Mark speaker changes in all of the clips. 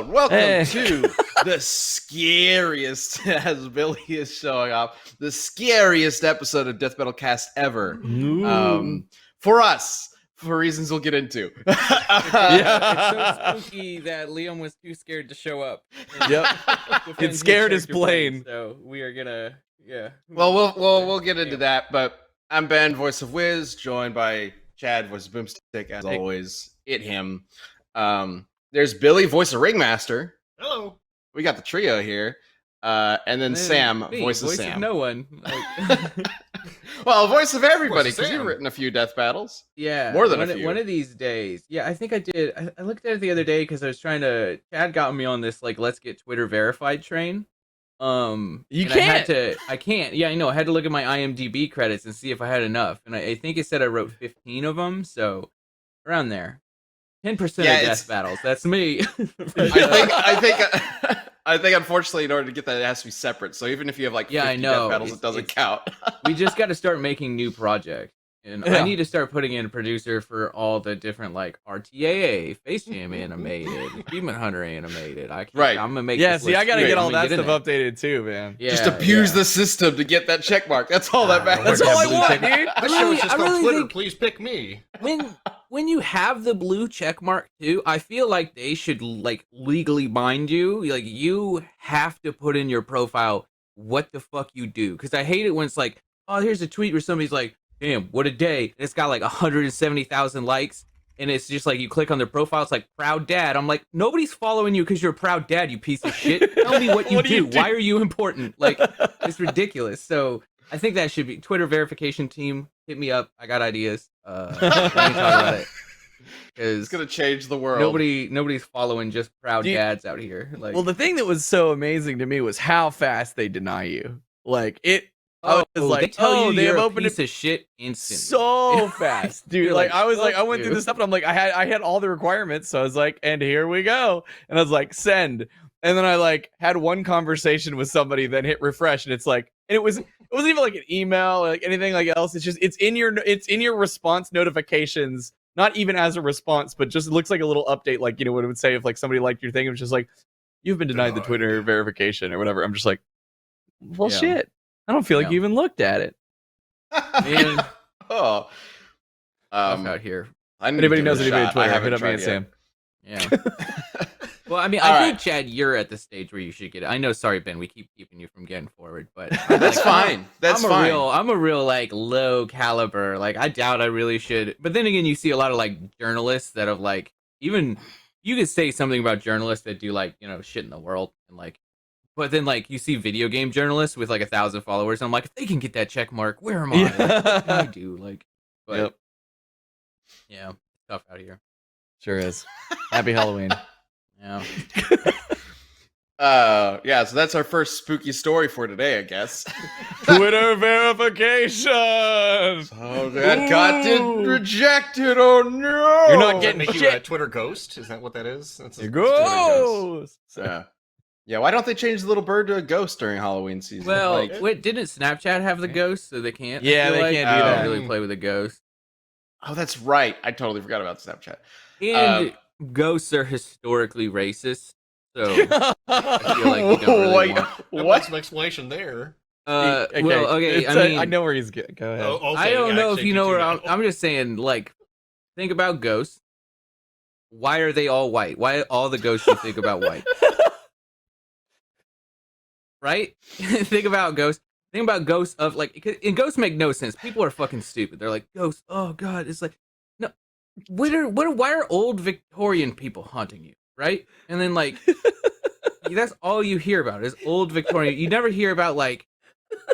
Speaker 1: Welcome
Speaker 2: Hey.
Speaker 1: to the scariest, as Billy is showing off, the scariest episode of Death Metal Cast ever. For us, for reasons we'll get into.
Speaker 2: Yeah.
Speaker 3: It's so spooky that Liam was too scared to show up.
Speaker 2: Yep.
Speaker 3: Defend
Speaker 2: It scared his
Speaker 3: character plane,
Speaker 2: plane.
Speaker 3: So we are gonna,
Speaker 1: Well, we'll get into that, but I'm Ben, voice of Wiz, joined by Chad, voice of Boomstick, as always. Him. There's Billy, voice of Ringmaster.
Speaker 4: Hello.
Speaker 1: We got the trio here. And then Sam, voice of Sam.
Speaker 3: no one. Like,
Speaker 1: Well, voice of everybody,
Speaker 4: Voice of
Speaker 1: because you've
Speaker 4: Sam.
Speaker 1: written a few death battles.
Speaker 3: yeah,
Speaker 1: More than a
Speaker 3: one,
Speaker 1: few.
Speaker 3: one of these days. Yeah, I think I did. I looked at it the other day because I was trying to. Chad got me on this like let's get Twitter verified train.
Speaker 2: You
Speaker 3: and
Speaker 2: can't.
Speaker 3: I can't. Yeah, I know. I had to look at my IMDb credits and see if I had enough, and I think it said I wrote 15 of them, so around there. 10%
Speaker 1: Yeah,
Speaker 3: of
Speaker 1: it's-
Speaker 3: death battles. That's me.
Speaker 1: I think, unfortunately, in order to get that, it has to be separate. So even if you have like 50
Speaker 3: Yeah, I know.
Speaker 1: death battles, it doesn't count.
Speaker 3: We just got to start making new projects. And
Speaker 2: Yeah.
Speaker 3: I need to start putting in a producer for all the different like RTAA, Face Jam animated, Demon Hunter animated.
Speaker 1: Right.
Speaker 3: I'm gonna make.
Speaker 2: Yeah,
Speaker 3: this
Speaker 2: see, I
Speaker 3: list
Speaker 2: gotta
Speaker 3: too.
Speaker 2: get
Speaker 3: I'm
Speaker 2: all
Speaker 3: gonna
Speaker 2: that
Speaker 3: in
Speaker 2: stuff
Speaker 3: there.
Speaker 2: updated too, man.
Speaker 3: Yeah,
Speaker 1: Just abuse
Speaker 3: yeah.
Speaker 1: the system to get that check mark. That's all that matters.
Speaker 2: That's all I
Speaker 3: blue
Speaker 2: want,
Speaker 3: check-
Speaker 2: dude.
Speaker 4: This show is just
Speaker 3: I
Speaker 4: on
Speaker 3: really
Speaker 4: Twitter.
Speaker 3: think-
Speaker 4: Please pick me.
Speaker 3: When you have the blue check mark too, I feel like they should like legally bind you. Like you have to put in your profile what the fuck you do. Because I hate it when it's like, oh, here's a tweet where somebody's like, damn, what a day. And it's got like 170,000 likes. And it's just like you click on their profile, it's like proud dad. I'm like, nobody's following you because you're a proud dad, you piece of shit. Tell me what you
Speaker 2: What do you
Speaker 3: do.
Speaker 2: do?
Speaker 3: Why are you important? Like, it's ridiculous. So I think that should be Twitter verification team. Hit me up. I got ideas. Let me talk about it.
Speaker 1: It's
Speaker 3: 'Cause
Speaker 1: gonna change the world.
Speaker 3: nobody's following just proud
Speaker 2: Do you-
Speaker 3: dads out here. Like,
Speaker 2: Well, the thing that was so amazing to me was how fast they deny you. Like it. I was like,
Speaker 3: they tell
Speaker 2: oh,
Speaker 3: you
Speaker 2: they
Speaker 3: you're
Speaker 2: have
Speaker 3: a
Speaker 2: opened
Speaker 3: piece
Speaker 2: it
Speaker 3: of shit instantly.
Speaker 2: so fast, dude.
Speaker 3: You're
Speaker 2: Like
Speaker 3: like,
Speaker 2: I was like, I
Speaker 3: fuck
Speaker 2: went through
Speaker 3: you.
Speaker 2: the stuff and I'm like, I had all the requirements, so I was like, and here we go, and I was like, send, and then I like had one conversation with somebody, then hit refresh, and it's like, and it wasn't even like an email or like anything like else. It's just it's in your response notifications, not even as a response, but just looks like a little update, like what it would say if like somebody liked your thing. It was just like, you've been denied the Twitter verification or whatever. I'm just like, well,
Speaker 3: Yeah.
Speaker 2: shit. I don't feel like
Speaker 3: Yeah.
Speaker 2: you even looked at it.
Speaker 3: Man,
Speaker 1: Oh.
Speaker 3: out here.
Speaker 1: I need to
Speaker 2: Anybody
Speaker 1: give
Speaker 2: knows
Speaker 1: it a
Speaker 2: anybody on
Speaker 1: shot. I
Speaker 2: Twitter,
Speaker 1: haven't
Speaker 2: hit up me
Speaker 1: tried
Speaker 2: and
Speaker 1: yet.
Speaker 2: Sam.
Speaker 3: Yeah. Well, I mean,
Speaker 1: All
Speaker 3: I think
Speaker 1: right.
Speaker 3: Chad, you're at the stage where you should get it. I know, sorry, Ben, we keep keeping you from getting forward, but
Speaker 1: That's
Speaker 3: like,
Speaker 1: fine. That's
Speaker 3: I'm
Speaker 1: fine.
Speaker 3: I'm a real like low caliber. Like I doubt I really should. But then again, you see a lot of like journalists that have like even you could say something about journalists that do like shit in the world and like, but then like you see video game journalists with like 1,000 followers. And I'm like, if they can get that check mark, where am I? Like, what can I do like, but
Speaker 2: Yep.
Speaker 3: yeah, tough out here.
Speaker 2: Sure is. Happy Halloween.
Speaker 3: Yeah.
Speaker 1: Yeah, so that's our first spooky story for today, I guess.
Speaker 2: Twitter verification.
Speaker 1: Oh, that got rejected. Oh no!
Speaker 2: You're not
Speaker 4: Does that
Speaker 2: getting
Speaker 4: make you
Speaker 2: shit.
Speaker 4: a Twitter ghost? Is that what that is? That's a
Speaker 2: It
Speaker 4: Twitter ghost.
Speaker 2: goes.
Speaker 1: Yeah, why don't they change the little bird to a ghost during Halloween season?
Speaker 3: Well,
Speaker 1: Like-
Speaker 3: wait, didn't Snapchat have the ghost, so they can't? I
Speaker 2: Yeah,
Speaker 3: feel
Speaker 2: they
Speaker 3: like,
Speaker 2: can't do
Speaker 1: that.
Speaker 3: Really play with a ghost.
Speaker 1: oh, that's right. I totally forgot about Snapchat.
Speaker 3: And ghosts are historically racist, so I feel like you don't really
Speaker 1: Wait,
Speaker 3: want.
Speaker 4: That
Speaker 1: what?
Speaker 4: was some explanation there.
Speaker 3: Well, okay.
Speaker 2: It's
Speaker 3: I mean,
Speaker 2: I know where he's going. Go ahead.
Speaker 4: Oh, okay,
Speaker 3: I don't know if
Speaker 4: actually,
Speaker 3: you know
Speaker 4: do
Speaker 3: where
Speaker 4: know.
Speaker 3: I'm just saying. Like, think about ghosts. Why are they all white? Why all the ghosts you think about white? Right? Think about ghosts. Think about ghosts of like, and ghosts make no sense. People are fucking stupid. They're like ghosts. Oh god, it's like no. Why are old Victorian people haunting you? Right? And then like, that's all you hear about is old Victorian. You never hear about like,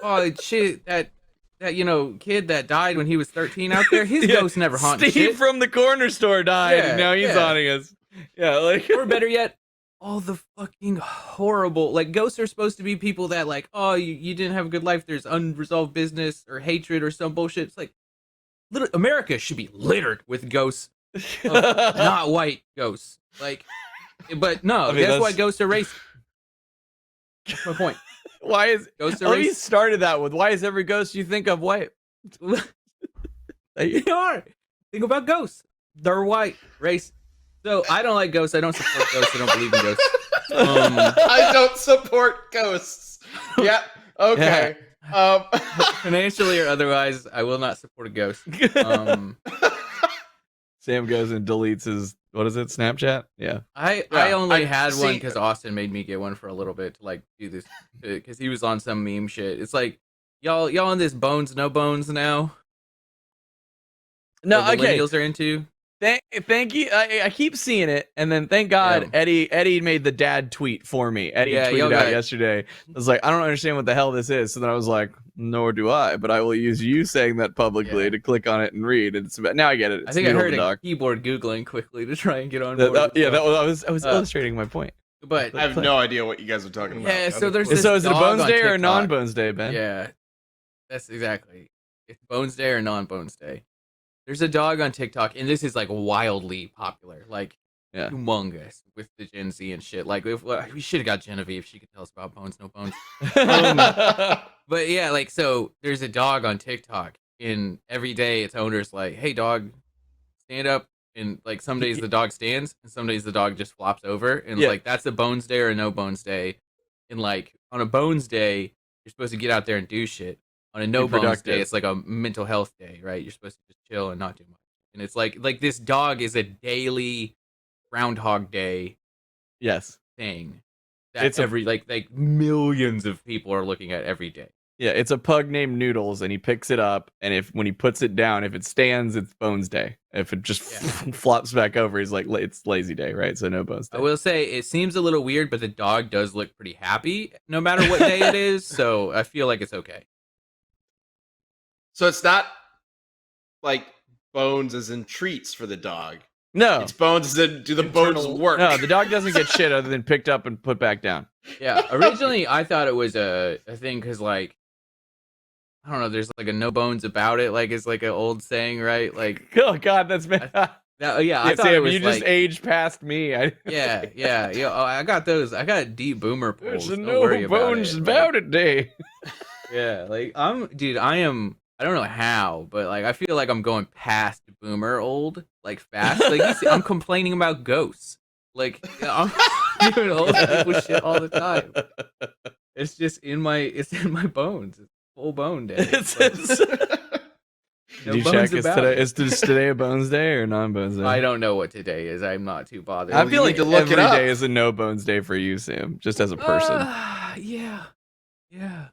Speaker 3: oh shit, that kid that died when he was 13 out there. His
Speaker 2: Yeah,
Speaker 3: ghost never haunts
Speaker 2: Steve
Speaker 3: shit.
Speaker 2: from the corner store died,
Speaker 3: Yeah,
Speaker 2: and now he's
Speaker 3: yeah.
Speaker 2: haunting us. Yeah, like
Speaker 3: Or better yet, all the fucking horrible like ghosts are supposed to be people that like, oh, you didn't have a good life. There's unresolved business or hatred or some bullshit. It's like, America should be littered with ghosts, not white ghosts. Like, but no,
Speaker 2: I mean,
Speaker 3: that's why
Speaker 2: that's-
Speaker 3: ghosts are racist. That's my point.
Speaker 2: why is
Speaker 3: Ghosts are
Speaker 2: oh, he
Speaker 3: racist.
Speaker 2: started that with why is every ghost you think of white?
Speaker 3: They are. Think about ghosts. They're white, race. So I don't like ghosts. I don't support ghosts. I don't believe in ghosts.
Speaker 1: I don't support ghosts. Yep. Okay.
Speaker 3: Financially or otherwise, I will not support a ghost.
Speaker 2: Sam goes and deletes his, what is it, Snapchat? Yeah.
Speaker 3: I
Speaker 1: Yeah,
Speaker 3: only
Speaker 1: I-
Speaker 3: had one
Speaker 1: see-
Speaker 3: because Austin made me get one for a little bit to like do this because he was on some meme shit. It's like y'all on this bones no bones now.
Speaker 2: No,
Speaker 3: That
Speaker 2: okay.
Speaker 3: millennials are into.
Speaker 2: Thank you. I keep seeing it, and then thank God
Speaker 3: Yeah.
Speaker 2: Eddie made the dad tweet for me. Eddie
Speaker 3: Yeah,
Speaker 2: tweeted
Speaker 3: yo,
Speaker 2: out
Speaker 3: guys.
Speaker 2: yesterday. I was like, I don't understand what the hell this is. So then I was like, nor do I. But I will use you saying that publicly
Speaker 3: Yeah.
Speaker 2: to click on it and read. And it's about, now I get it. It's
Speaker 3: I think I
Speaker 2: Noodle
Speaker 3: heard
Speaker 2: the
Speaker 3: a
Speaker 2: dog.
Speaker 3: keyboard googling quickly to try and get on
Speaker 2: That-
Speaker 3: board.
Speaker 2: that- yeah, that was I was
Speaker 3: Uh,
Speaker 2: illustrating my point.
Speaker 3: but
Speaker 1: I have no idea what you guys are talking about.
Speaker 3: yeah, so there's this
Speaker 2: So is it a
Speaker 3: dog
Speaker 2: Bones
Speaker 3: on
Speaker 2: Day or a
Speaker 3: TikTok.
Speaker 2: non-Bones Day, Ben?
Speaker 3: Yeah, that's exactly. It's Bones Day or non-Bones Day. There's a dog on TikTok, and this is like wildly popular, like
Speaker 2: Yeah.
Speaker 3: humongous with the Gen Z and shit. Like we should have got Genevieve; she could tell us about Bones No Bones. But yeah, like so, there's a dog on TikTok, and every day its owner's like, "Hey, dog, stand up." And like some days the dog stands, and some days the dog just flops over, and
Speaker 2: Yeah.
Speaker 3: like that's a Bones Day or a no Bones Day. And like on a Bones Day, you're supposed to get out there and do shit. On a no
Speaker 2: Be
Speaker 3: Bones
Speaker 2: productive.
Speaker 3: Day, it's like a mental health day, right? You're supposed to just chill and not do much. And it's like this dog is a daily Groundhog Day
Speaker 2: Yes.
Speaker 3: thing that
Speaker 2: It's a-
Speaker 3: every like millions of people are looking at every day.
Speaker 2: Yeah, it's a pug named Noodles, and he picks it up, and when he puts it down, if it stands, it's Bones Day. If it just flops back over, he's like, it's Lazy Day, right? So no Bones Day.
Speaker 3: I will say it seems a little weird, but the dog does look pretty happy no matter what day it is. So I feel like it's okay.
Speaker 1: So it's not like bones as in treats for the dog.
Speaker 2: No,
Speaker 1: It's bones as in do the bones
Speaker 4: Internal-
Speaker 1: work?
Speaker 2: no, the dog doesn't get shit other than picked up and put back down.
Speaker 3: Yeah. Originally, I thought it was a thing because like I don't know. There's like a no bones about it. Like it's like an old saying, right? Like
Speaker 2: Oh God, that's been.
Speaker 3: that. Yeah, I thought
Speaker 2: Sam,
Speaker 3: it was
Speaker 2: you
Speaker 3: like
Speaker 2: just aged past me.
Speaker 3: yeah. Oh, I got those. I got deep boomer
Speaker 2: There's
Speaker 3: pulls.
Speaker 2: a
Speaker 3: Don't
Speaker 2: no
Speaker 3: worry about
Speaker 2: bones
Speaker 3: it.
Speaker 2: about it day.
Speaker 3: Yeah, like dude, I am. I don't know how, but like I feel like I'm going past boomer old, like fast. Like you see, I'm complaining about ghosts. Like I'm doing old people shit all the time. It's just in my bones. It's full bone day.
Speaker 2: It's-
Speaker 3: Like,
Speaker 2: it's-
Speaker 3: no
Speaker 2: Did you
Speaker 3: bones
Speaker 2: check? Is
Speaker 3: about
Speaker 2: today,
Speaker 3: it.
Speaker 2: is today a Bones Day or non-Bones Day?
Speaker 3: I don't know what today is. I'm not too bothered.
Speaker 2: I
Speaker 1: You
Speaker 2: feel
Speaker 1: need
Speaker 2: like
Speaker 1: to look it
Speaker 2: every
Speaker 1: up.
Speaker 2: day is a no Bones Day for you, Sam, just as a person.
Speaker 3: Yeah.
Speaker 2: Yeah.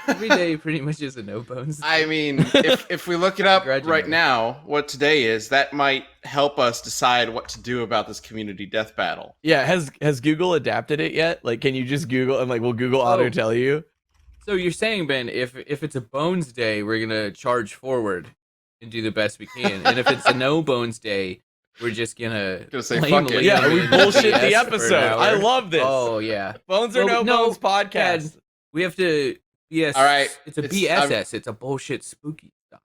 Speaker 3: Every day pretty much is a no bones.
Speaker 1: I mean, if we look it up right
Speaker 3: Begrudgingly.
Speaker 1: now, what today is, that might help us decide what to do about this community death battle.
Speaker 2: Yeah, has Google adapted it yet? Like, can you just Google and like, will Google auto
Speaker 3: Oh.
Speaker 2: tell you?
Speaker 3: So you're saying, Ben, if it's a bones day, we're gonna charge forward and do the best we can, and if it's a no bones day, we're just gonna
Speaker 1: Gonna say,
Speaker 3: blame
Speaker 1: fuck it.
Speaker 2: Yeah, we
Speaker 3: Liam and
Speaker 2: bullshit
Speaker 3: BS
Speaker 2: the
Speaker 3: for an
Speaker 2: episode. I
Speaker 3: hour.
Speaker 2: love this.
Speaker 3: Oh yeah,
Speaker 2: Bones or
Speaker 3: Well,
Speaker 2: no
Speaker 3: no,
Speaker 2: Bones podcast.
Speaker 3: we have to BS.
Speaker 1: All right,
Speaker 3: it's a
Speaker 1: it's-
Speaker 3: BSS. It's a bullshit spooky stuff.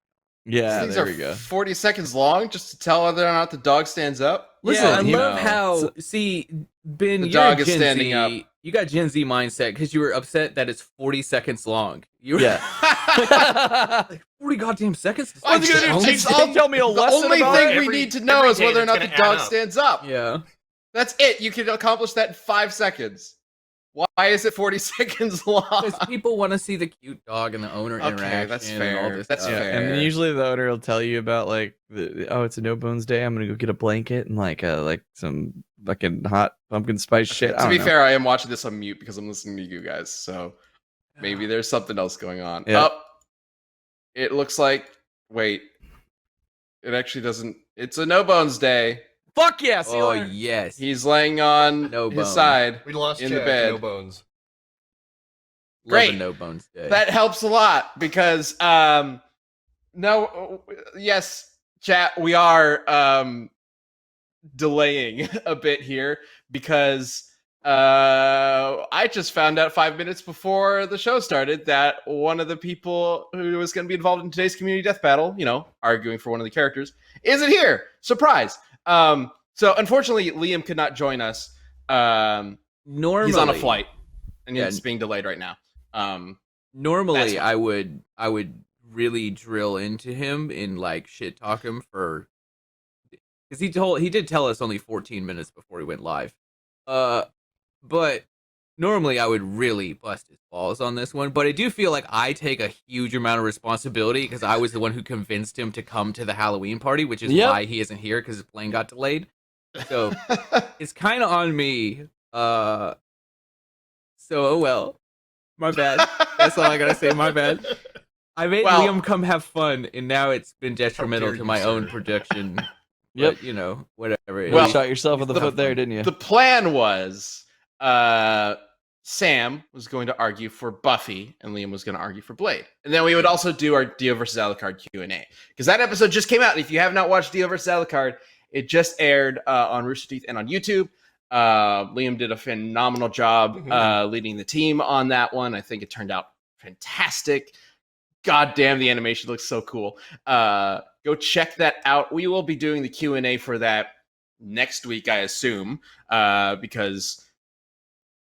Speaker 2: Yeah,
Speaker 1: These
Speaker 2: there
Speaker 1: are
Speaker 2: we go.
Speaker 1: 40 seconds long just to tell whether or not the dog stands up.
Speaker 3: Listen,
Speaker 2: Yeah,
Speaker 3: I
Speaker 2: you
Speaker 3: love
Speaker 1: know.
Speaker 3: how see Ben,
Speaker 1: The
Speaker 3: you're
Speaker 1: dog is
Speaker 3: Gen
Speaker 1: standing
Speaker 3: Z.
Speaker 1: up.
Speaker 3: You got Gen Z mindset because you were upset that it's 40 seconds long. You were
Speaker 2: Yeah.
Speaker 3: like 40 goddamn seconds. to
Speaker 1: What's
Speaker 3: say
Speaker 1: it gonna
Speaker 3: bones
Speaker 1: teach
Speaker 3: day?
Speaker 1: all-
Speaker 2: tell me a
Speaker 1: The
Speaker 2: lesson
Speaker 1: only
Speaker 2: about
Speaker 1: thing
Speaker 2: it?
Speaker 1: we
Speaker 4: Every-
Speaker 1: need to know
Speaker 4: every
Speaker 1: is
Speaker 4: day
Speaker 1: whether or
Speaker 4: that's
Speaker 1: not the
Speaker 4: gonna add
Speaker 1: dog
Speaker 4: up.
Speaker 1: stands up.
Speaker 3: Yeah.
Speaker 1: That's it. You can accomplish that in 5 seconds. Why is it 40 seconds long?
Speaker 3: Because people want to see the cute dog and the owner
Speaker 1: Okay,
Speaker 3: interaction.
Speaker 1: that's
Speaker 3: And all
Speaker 1: fair.
Speaker 3: this
Speaker 1: That's
Speaker 3: stuff.
Speaker 2: Yeah,
Speaker 1: fair.
Speaker 2: and then usually the owner will tell you about like, oh, it's a no bones day. I'm gonna go get a blanket and like some fucking hot pumpkin spice shit. I
Speaker 1: To
Speaker 2: don't
Speaker 1: be
Speaker 2: know.
Speaker 1: fair, I am watching this on mute because I'm listening to you guys. So maybe there's something else going on.
Speaker 2: Yeah.
Speaker 1: Up. It looks like. Wait. It actually doesn't. It's a no bones day.
Speaker 2: Fuck yeah,
Speaker 3: Oh
Speaker 2: Sealer.
Speaker 3: yes.
Speaker 1: He's laying on
Speaker 3: No
Speaker 1: his
Speaker 3: bone.
Speaker 1: side.
Speaker 4: We lost
Speaker 1: in the
Speaker 4: Jack,
Speaker 1: bed.
Speaker 4: No bones.
Speaker 3: Love
Speaker 1: Great.
Speaker 3: a no bones day.
Speaker 1: That helps a lot because yes, chat, we are delaying a bit here because I just found out 5 minutes before the show started that one of the people who was going to be involved in today's community death battle, you know, arguing for one of the characters, isn't here. Surprise. So unfortunately, Liam could not join us.
Speaker 3: Normally,
Speaker 1: He's on a flight and
Speaker 3: Yeah.
Speaker 1: it's being delayed right now.
Speaker 3: Normally,
Speaker 1: That's
Speaker 3: I would really drill into him and like shit talk him for because he did tell us only 14 minutes before he went live. But normally I would really bust his balls on this one. But I do feel like I take a huge amount of responsibility because I was the one who convinced him to come to the Halloween party, which is
Speaker 2: Yep.
Speaker 3: why he isn't here because his plane got delayed. So it's kind of on me. So oh well. My bad. That's all I gotta say. My bad. I made
Speaker 1: Well-
Speaker 3: Liam come have fun, and now it's been detrimental
Speaker 4: dare
Speaker 3: to
Speaker 4: you,
Speaker 3: my own
Speaker 4: sir.
Speaker 3: production.
Speaker 2: Yep.
Speaker 3: But, you know, whatever. It
Speaker 2: Well,
Speaker 1: Well,
Speaker 3: is.
Speaker 2: shot yourself in the
Speaker 1: the-
Speaker 2: foot there, didn't you?
Speaker 1: The plan was Sam was going to argue for Buffy and Liam was going to argue for Blade. And then we would also do our Dio versus Alucard Q&A. Because that episode just came out. And if you have not watched Dio versus Alucard, it just aired on Rooster Teeth and on YouTube. Liam did a phenomenal job leading the team on that one. I think it turned out fantastic. God damn, the animation looks so cool. Go check that out. We will be doing the Q&A for that next week, I assume, because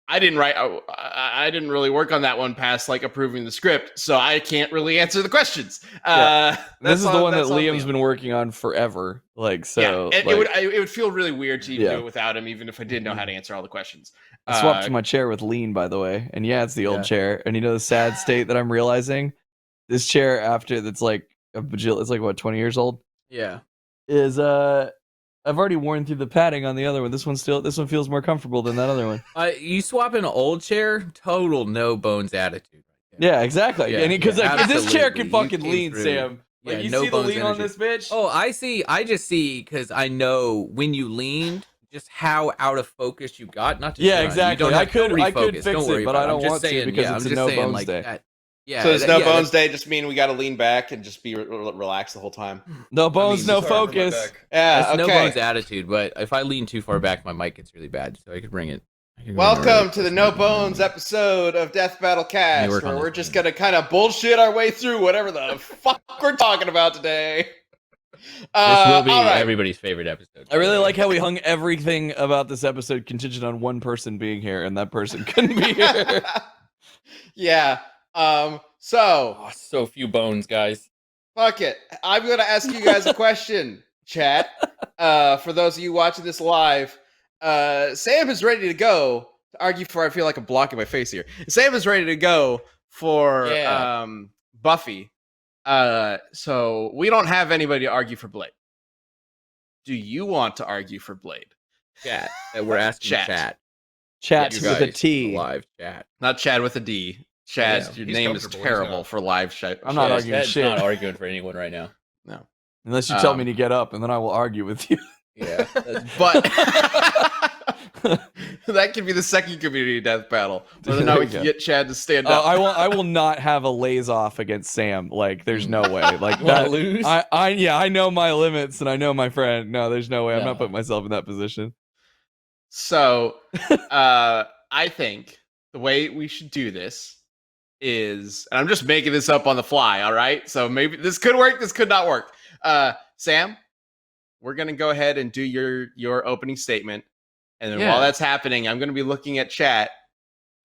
Speaker 1: I didn't write. I didn't really work on that one past like approving the script, so I can't really answer the questions.
Speaker 2: This is the one that
Speaker 1: that's on
Speaker 2: Liam's
Speaker 1: Liam.
Speaker 2: been working on forever. Like, so
Speaker 1: yeah, and
Speaker 2: like,
Speaker 1: it would feel really weird to even
Speaker 2: Yeah.
Speaker 1: do it without him, even if I did know how to answer all the questions.
Speaker 2: I swapped my chair with Lean, by the way. And yeah, it's the old
Speaker 3: Yeah.
Speaker 2: chair. And you know the sad state that I'm realizing? This chair after that's like it's like what, 20 years old?
Speaker 3: Yeah.
Speaker 2: Is I've already worn through the padding on the other one. This one feels more comfortable than that other one.
Speaker 3: You swap an old chair, total no bones attitude.
Speaker 2: Yeah, exactly.
Speaker 3: Yeah,
Speaker 2: and because
Speaker 3: yeah,
Speaker 2: like this chair
Speaker 3: absolutely.
Speaker 2: can
Speaker 3: You
Speaker 2: fucking
Speaker 3: came
Speaker 2: lean,
Speaker 3: through.
Speaker 2: Sam. Like
Speaker 3: Yeah,
Speaker 2: you
Speaker 3: no
Speaker 2: see the
Speaker 3: bones
Speaker 2: lean on
Speaker 3: energy.
Speaker 2: this bitch?
Speaker 3: Oh, I just see because I know when you leaned, just how out of focus you got. Not to
Speaker 2: Yeah,
Speaker 3: shit on you.
Speaker 2: exactly.
Speaker 3: Don't
Speaker 2: I
Speaker 3: have to
Speaker 2: could
Speaker 3: refocus.
Speaker 2: fix
Speaker 3: Don't worry
Speaker 2: it, but
Speaker 3: about
Speaker 2: I don't
Speaker 3: I'm just
Speaker 2: want to
Speaker 3: saying,
Speaker 2: because
Speaker 3: yeah,
Speaker 2: it's
Speaker 3: I'm
Speaker 2: a
Speaker 3: just
Speaker 2: no
Speaker 3: saying,
Speaker 2: bones
Speaker 3: like,
Speaker 2: day.
Speaker 3: that- yeah,
Speaker 1: So there's
Speaker 3: that-
Speaker 1: no
Speaker 3: yeah,
Speaker 1: bones day. Just mean we got to lean back and just be relaxed the whole time.
Speaker 2: No bones, no
Speaker 4: Sorry for my
Speaker 2: focus.
Speaker 4: back.
Speaker 1: Yeah.
Speaker 3: That's no
Speaker 1: Okay.
Speaker 3: bones attitude, but if I lean too far back, my mic gets really bad, so I could bring it. I could bring it
Speaker 1: Welcome
Speaker 3: right
Speaker 1: to the
Speaker 3: up.
Speaker 1: No Bones episode of Death Battle Cast,
Speaker 3: work on
Speaker 1: where
Speaker 3: this
Speaker 1: we're just
Speaker 3: one.
Speaker 1: gonna kind of bullshit our way through whatever the fuck we're talking about today.
Speaker 3: This will be
Speaker 1: all right.
Speaker 3: everybody's favorite episode.
Speaker 2: I really like how we hung everything about this episode contingent on one person being here, and that person couldn't be here.
Speaker 1: Yeah. So
Speaker 3: Oh, so few bones, guys.
Speaker 1: fuck it. I'm gonna ask you guys a question, chat. For those of you watching this live, Sam is ready to go to argue for. I feel like I'm blocking my face here. Sam is ready to go for
Speaker 3: Yeah.
Speaker 1: Buffy. So we don't have anybody to argue for Blade. Do you want to argue for Blade?
Speaker 3: Chat. We're asking
Speaker 1: Chat.
Speaker 3: chat.
Speaker 2: Chat
Speaker 3: You
Speaker 2: with a
Speaker 3: guys,
Speaker 2: T.
Speaker 3: Live chat.
Speaker 1: Not Chad with a D. Chad,
Speaker 3: Yeah,
Speaker 1: your
Speaker 4: he's
Speaker 1: name is
Speaker 4: comfortable, he's
Speaker 1: terrible
Speaker 4: not.
Speaker 1: for live chat.
Speaker 2: I'm not
Speaker 3: Yeah,
Speaker 2: arguing
Speaker 3: Chad's
Speaker 2: shit.
Speaker 3: not arguing for anyone right now.
Speaker 2: Unless you tell me
Speaker 1: Um,
Speaker 2: to get up, and then I will argue with you.
Speaker 3: Yeah.
Speaker 1: But that could be the second community death battle. Whether or not we
Speaker 2: There
Speaker 1: can
Speaker 2: you
Speaker 1: get Chad to stand up.
Speaker 2: I will not have a lays off against Sam. Like, there's no way. Like
Speaker 3: You wanna
Speaker 2: that.
Speaker 3: lose?
Speaker 2: I know my limits, and I know my friend. No, there's no way. I'm
Speaker 3: No.
Speaker 2: not putting myself in that position.
Speaker 1: So, I think the way we should do this is, and I'm just making this up on the fly, all right? So maybe this could work, this could not work. Sam, we're gonna go ahead and do your opening statement, and then
Speaker 3: Yeah.
Speaker 1: while that's happening, I'm gonna be looking at chat,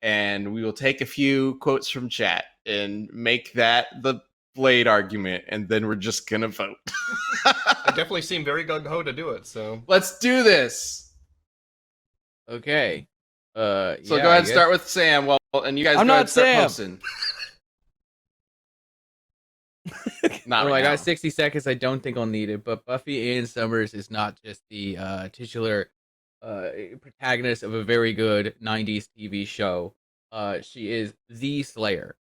Speaker 1: and we will take a few quotes from chat and make that the Blade argument, and then we're just gonna vote.
Speaker 4: I definitely seem very gung ho to do it. So
Speaker 1: Let's do this.
Speaker 3: Okay.
Speaker 1: So go ahead and start with Sam. Well, and you guys
Speaker 2: I'm
Speaker 1: go ahead
Speaker 2: not
Speaker 1: and start
Speaker 2: Sam.
Speaker 1: posting. Not
Speaker 3: Oh,
Speaker 1: right
Speaker 3: I
Speaker 1: now.
Speaker 3: got 60 seconds. I don't think I'll need it. But Buffy Ann Summers is not just the titular protagonist of a very good 90s TV show. She is the Slayer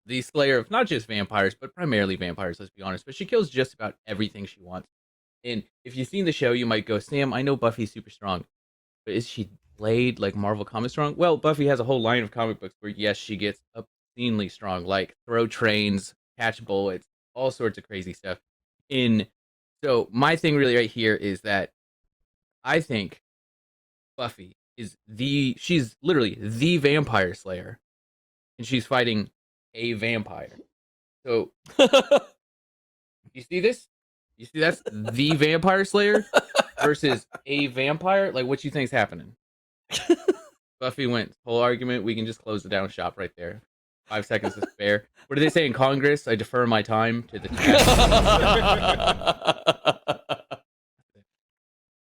Speaker 3: of not just vampires, but primarily vampires, let's be honest. But she kills just about everything she wants. And if you've seen the show, you might go, Sam, I know Buffy's super strong, but is she Blade like Marvel Comics strong? Well, Buffy has a whole line of comic books where, yes, she gets obscenely strong, like throw trains, catch bullets, all sorts of crazy stuff. So my thing really right here is that I think Buffy is she's literally the vampire slayer, and she's fighting a vampire. So you see this? You see that's the vampire slayer versus a vampire? Like, what you think's happening? Buffy wins. Whole argument, we can just close the down shop right there. 5 seconds to spare. What do they say in Congress? I defer my time to the chat.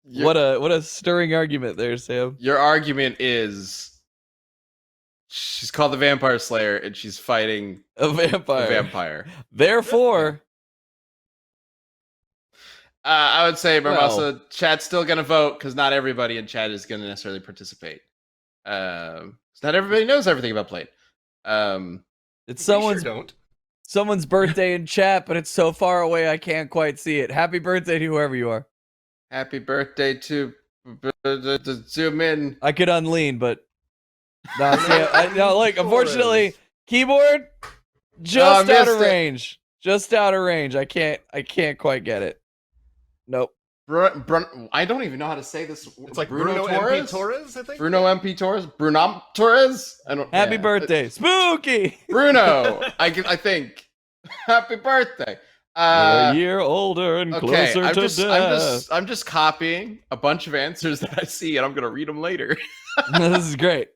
Speaker 1: Your,
Speaker 2: What a stirring argument there, Sam.
Speaker 1: your argument is She's called the Vampire Slayer, and she's fighting
Speaker 2: A
Speaker 1: a
Speaker 2: vampire.
Speaker 1: vampire.
Speaker 2: Therefore,
Speaker 1: I would say, Barbosa,
Speaker 2: Well.
Speaker 1: chat's still going to vote because not everybody in chat is going to necessarily participate. 'Cause not everybody knows everything about Blade.
Speaker 2: it's
Speaker 4: We sure don't.
Speaker 2: someone's birthday in chat, but it's so far away I can't quite see it. Happy birthday to whoever you are.
Speaker 1: Happy birthday to zoom in.
Speaker 2: I could unlean, but no, like unfortunately, keyboard just out of
Speaker 1: missed it.
Speaker 2: range. Just out of range. I can't quite get it. Nope.
Speaker 1: I don't even know how to say this.
Speaker 4: It's like Bruno MP Torres, I think.
Speaker 1: Bruno MP Torres. Bruno Torres. I don't.
Speaker 2: Happy
Speaker 1: yeah.
Speaker 2: birthday, Spooky.
Speaker 1: Bruno. I think. Happy birthday.
Speaker 2: A year older and
Speaker 1: Okay,
Speaker 2: closer to death.
Speaker 1: I'm just copying a bunch of answers that I see, and I'm gonna read them later.
Speaker 2: This is great.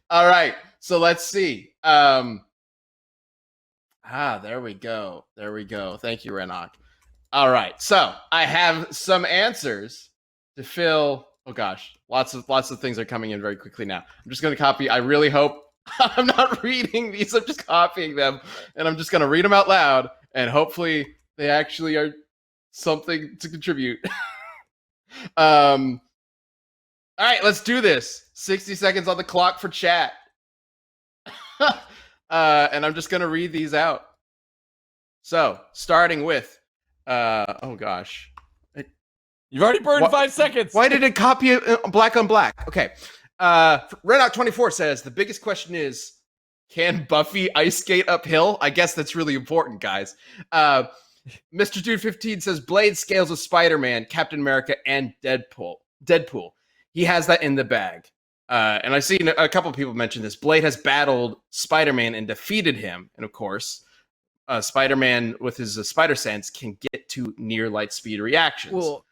Speaker 1: All right, so let's see. There we go. There we go. Thank you, Renok. All right, so I have some answers to fill. Oh gosh, lots of things are coming in very quickly now. I'm just gonna copy. I really hope I'm not reading these. I'm just copying them, and I'm just gonna read them out loud, and hopefully they actually are something to contribute. All right, let's do this. 60 seconds on the clock for chat. And I'm just gonna read these out. So, starting with, oh gosh,
Speaker 2: You've already burned
Speaker 1: What-
Speaker 2: 5 seconds.
Speaker 1: why did it copy it black on black? Okay, Renok24 says the biggest question is, can Buffy ice skate uphill? I guess that's really important, guys. Mr. Dude 15 says Blade scales with Spider-Man, Captain America, and Deadpool. He has that in the bag. And I've seen a couple of people mention this. Blade has battled Spider-Man and defeated him. And of course, Spider-Man with his spider sense can get to near light speed reactions.
Speaker 3: Well,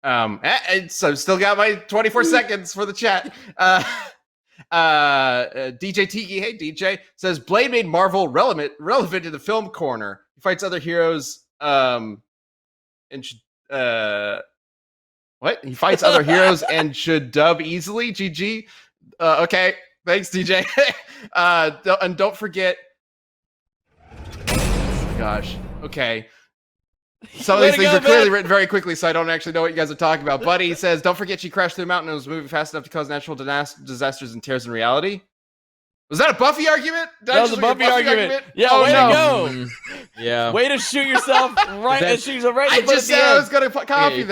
Speaker 1: And so I've still got my 24 seconds for the chat. DJ Tiki, hey DJ, says Blade made Marvel relevant to the film corner. He fights other heroes. And what? He fights other heroes and should dub easily. GG. Okay, thanks DJ. And don't forget. Gosh. Okay. Some of
Speaker 2: Way
Speaker 1: these
Speaker 2: to
Speaker 1: things
Speaker 2: go,
Speaker 1: are clearly
Speaker 2: man.
Speaker 1: written very quickly, so I don't actually know what you guys are talking about. Buddy says, don't forget she crashed through the mountain and was moving fast enough to cause natural disasters and tears in reality. Was that a Buffy argument? Did I
Speaker 2: That was
Speaker 1: just
Speaker 2: a
Speaker 1: make
Speaker 2: Buffy argument. Yeah,
Speaker 1: Oh,
Speaker 2: way
Speaker 1: no.
Speaker 2: to go.
Speaker 3: yeah.
Speaker 2: Way to shoot yourself right
Speaker 3: That-
Speaker 2: and shoot yourself right in
Speaker 1: I
Speaker 2: the foot
Speaker 1: just
Speaker 2: at the
Speaker 1: said I
Speaker 2: end.
Speaker 1: was going to copy
Speaker 3: Yeah.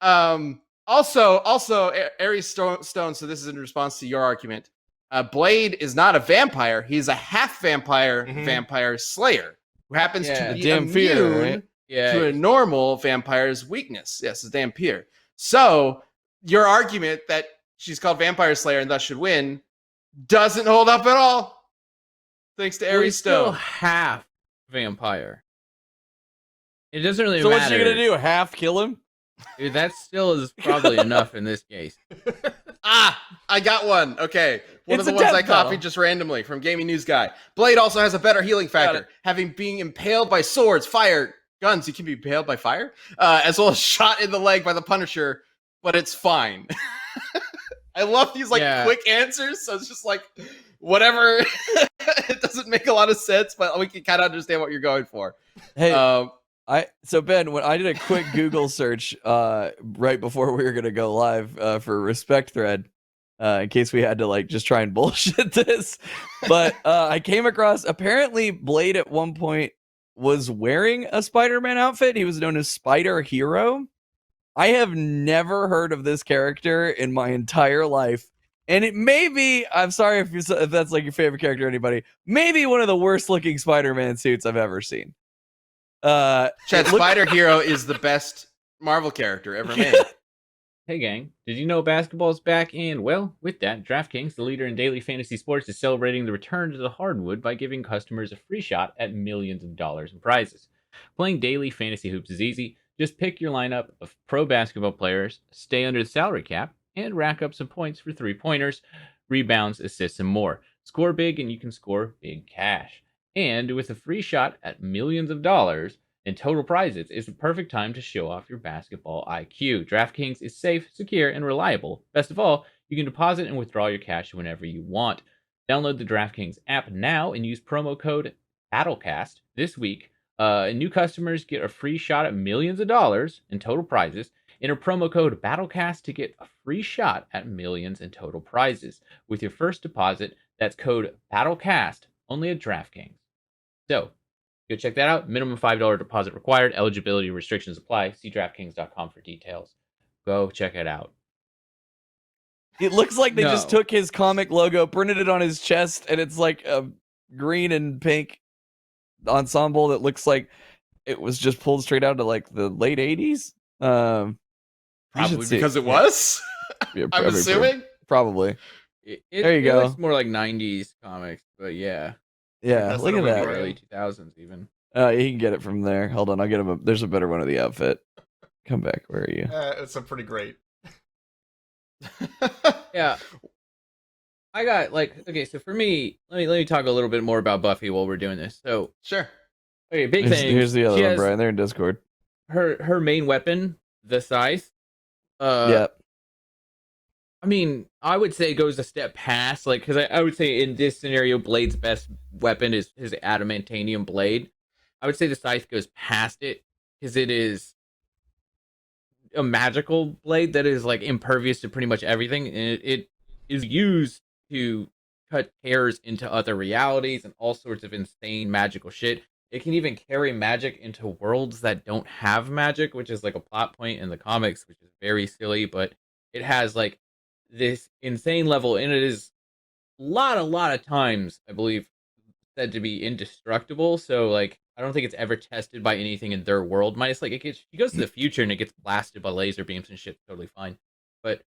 Speaker 1: them. Also, Aries Stone, so this is in response to your argument. Blade is not a vampire. He's a half vampire,
Speaker 4: Mhm.
Speaker 1: vampire slayer who happens
Speaker 3: Yeah.
Speaker 1: to be
Speaker 2: Dampier,
Speaker 1: immune
Speaker 2: right?
Speaker 3: Yeah.
Speaker 1: to a normal vampire's weakness. Yes, it's Dampier. So your argument that she's called Vampire Slayer and thus should win doesn't hold up at all. Thanks to
Speaker 3: Well,
Speaker 1: Aries
Speaker 3: he's still
Speaker 1: Stone.
Speaker 3: half vampire. It doesn't really
Speaker 2: So
Speaker 3: matter.
Speaker 2: what's she gonna do? Half kill him?
Speaker 3: Dude, that still is probably enough in this case.
Speaker 1: I got one. Okay. One
Speaker 2: It's
Speaker 1: of
Speaker 2: a
Speaker 1: the ones
Speaker 2: death
Speaker 1: I copied
Speaker 2: metal.
Speaker 1: just randomly from Gaming News Guy. Blade also has a better healing
Speaker 2: Got
Speaker 1: factor,
Speaker 2: it.
Speaker 1: having being impaled by swords, fire, guns. You can be impaled by fire, as well as shot in the leg by the Punisher, but it's fine. I love these
Speaker 3: Yeah.
Speaker 1: quick answers. So it's just like whatever. It doesn't make a lot of sense, but we can kind of understand what you're going for.
Speaker 2: Hey,
Speaker 1: Um,
Speaker 2: so Ben, when I did a quick Google search right before we were gonna go live for Respect Thread, in case we had to like just try and bullshit this, but I came across apparently Blade at one point was wearing a Spider-Man outfit. He was known as Spider Hero. I have never heard of this character in my entire life. And it may be, I'm sorry if that's like your favorite character or anybody, maybe one of the worst looking Spider-Man suits I've ever seen.
Speaker 1: Chad,
Speaker 2: it looked-
Speaker 1: Spider Hero is the best Marvel character ever made.
Speaker 5: Hey gang, did you know basketball's back? And well, with that, DraftKings, the leader in daily fantasy sports, is celebrating the return to the hardwood by giving customers a free shot at millions of dollars in prizes. Playing daily fantasy hoops is easy. Just pick your lineup of pro basketball players, stay under the salary cap, and rack up some points for three-pointers, rebounds, assists, and more. Score big and you can score big cash. And with a free shot at millions of dollars in total prizes, it's the perfect time to show off your basketball IQ. DraftKings is safe, secure, and reliable. Best of all, you can deposit and withdraw your cash whenever you want. Download the DraftKings app now and use promo code BATTLECAST this week. New customers get a free shot at millions of dollars in total prizes. Enter promo code BATTLECAST to get a free shot at millions in total prizes with your first deposit. That's code BATTLECAST only at DraftKings. So, go check that out. Minimum $5 deposit required. Eligibility restrictions apply. See DraftKings.com for details. Go check it out.
Speaker 2: It looks like they just
Speaker 3: No.
Speaker 2: took his comic logo, printed it on his chest, and it's like a green and pink ensemble that looks like it was just pulled straight out of like the late 80s. You should
Speaker 1: Probably
Speaker 2: see
Speaker 1: because it was.
Speaker 2: Yeah,
Speaker 1: I'm
Speaker 2: probably-
Speaker 1: assuming.
Speaker 2: Probably. There you
Speaker 3: It
Speaker 2: go.
Speaker 3: looks more like 90s comics, but yeah.
Speaker 2: Yeah,
Speaker 4: That's
Speaker 2: look
Speaker 4: what
Speaker 2: at
Speaker 4: I'm
Speaker 2: that.
Speaker 4: wearing.
Speaker 3: Early 2000s even.
Speaker 2: He can get it from there. Hold on, I'll get him. There's a better one of the outfit. Come back. Where are you?
Speaker 4: It's a pretty great.
Speaker 3: Yeah. I got okay, so for me, let me talk a little bit more about Buffy while we're doing this. So,
Speaker 1: Sure.
Speaker 3: okay, big
Speaker 2: Here's,
Speaker 3: thing.
Speaker 2: here's the other
Speaker 3: she
Speaker 2: one,
Speaker 3: has
Speaker 2: Brian. They're in Discord.
Speaker 3: her main weapon, the scythe.
Speaker 2: Yep.
Speaker 3: I mean, I would say it goes a step past, like, because I would say in this scenario, Blade's best weapon is his adamantanium blade. I would say the scythe goes past it because it is a magical blade that is like impervious to pretty much everything, and it is used to cut tears into other realities and all sorts of insane magical shit. It can even carry magic into worlds that don't have magic, which is like a plot point in the comics, which is very silly, but it has like this insane level, and it is a lot of times, I believe, said to be indestructible. So like I don't think it's ever tested by anything in their world. Minus like she goes to the future and it gets blasted by laser beams and shit. Totally fine. But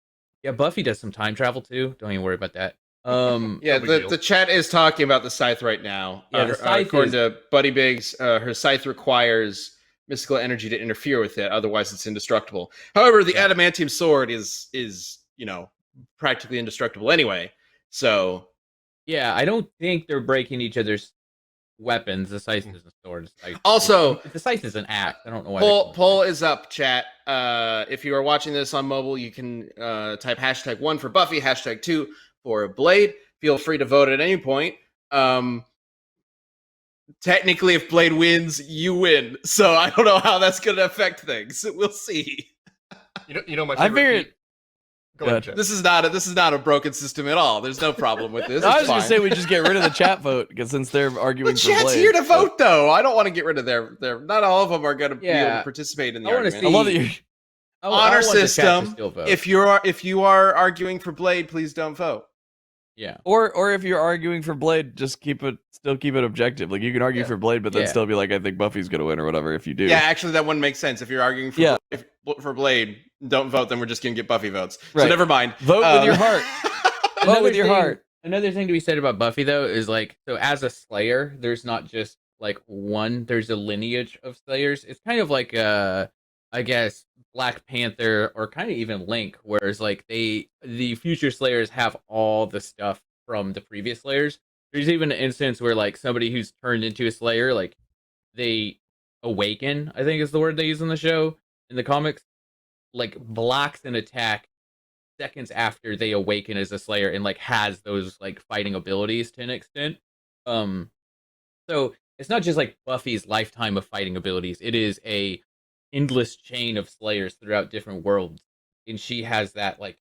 Speaker 3: yeah, Buffy does some time travel too. Don't even worry about that.
Speaker 1: Yeah,
Speaker 4: No big
Speaker 1: the,
Speaker 4: deal.
Speaker 1: the chat is talking about the scythe right now.
Speaker 3: Yeah, the scythe
Speaker 1: according to Buddy Biggs, her scythe requires mystical energy to interfere with it, otherwise it's indestructible. However, the adamantium sword is practically indestructible anyway. So
Speaker 3: yeah, I don't think they're breaking each other's weapons. The scythe is a sword.
Speaker 1: Also,
Speaker 3: the scythe is an axe. I don't know why. they're calling it
Speaker 1: poll is up, chat. If you are watching this on mobile, you can type #1 for Buffy, #2 for Blade. Feel free to vote at any point. Technically, if Blade wins, you win. So I don't know how that's going to affect things. We'll see.
Speaker 4: You know my
Speaker 2: I
Speaker 4: favorite.
Speaker 2: figured-
Speaker 4: Go ahead, Chad.
Speaker 1: This is not a broken system at all. There's no problem with this.
Speaker 2: I
Speaker 1: It's
Speaker 2: was gonna
Speaker 1: fine.
Speaker 2: say we just get rid of the chat vote because since they're arguing
Speaker 1: The
Speaker 2: for
Speaker 1: chat's
Speaker 2: Blade,
Speaker 1: here to
Speaker 2: but-
Speaker 1: vote, though. I don't want to get rid of their. Not all of them are going to be able
Speaker 3: Yeah.
Speaker 1: to participate in the
Speaker 3: I wanna
Speaker 1: argument.
Speaker 2: I love that you.
Speaker 3: I
Speaker 1: Honor
Speaker 3: want the chat to
Speaker 1: system.
Speaker 3: still vote.
Speaker 1: If you are arguing for Blade, please don't vote.
Speaker 3: yeah.
Speaker 2: Or if you're arguing for Blade, just still keep it objective. Like you can argue
Speaker 3: Yeah.
Speaker 2: for Blade, but then
Speaker 3: Yeah.
Speaker 2: still be like, I think Buffy's gonna win or whatever. If you do,
Speaker 1: Yeah, actually, that wouldn't make sense. If you're arguing for
Speaker 2: Yeah.
Speaker 1: for Blade, don't vote. Then we're just going to get Buffy votes. So
Speaker 2: Right.
Speaker 1: never mind.
Speaker 2: Vote with your heart. Vote with your heart.
Speaker 3: Another thing to be said about Buffy though is like, so as a Slayer, there's not just like one. There's a lineage of Slayers. It's kind of like I guess Black Panther or kind of even Link, whereas like the future Slayers have all the stuff from the previous Slayers. There's even an instance where like somebody who's turned into a Slayer, like they awaken, I think is the word they use in the show, in the comics, like blocks an attack seconds after they awaken as a Slayer and like has those like fighting abilities to an extent. So it's not just like Buffy's lifetime of fighting abilities. It is a endless chain of Slayers throughout different worlds. And she has that like,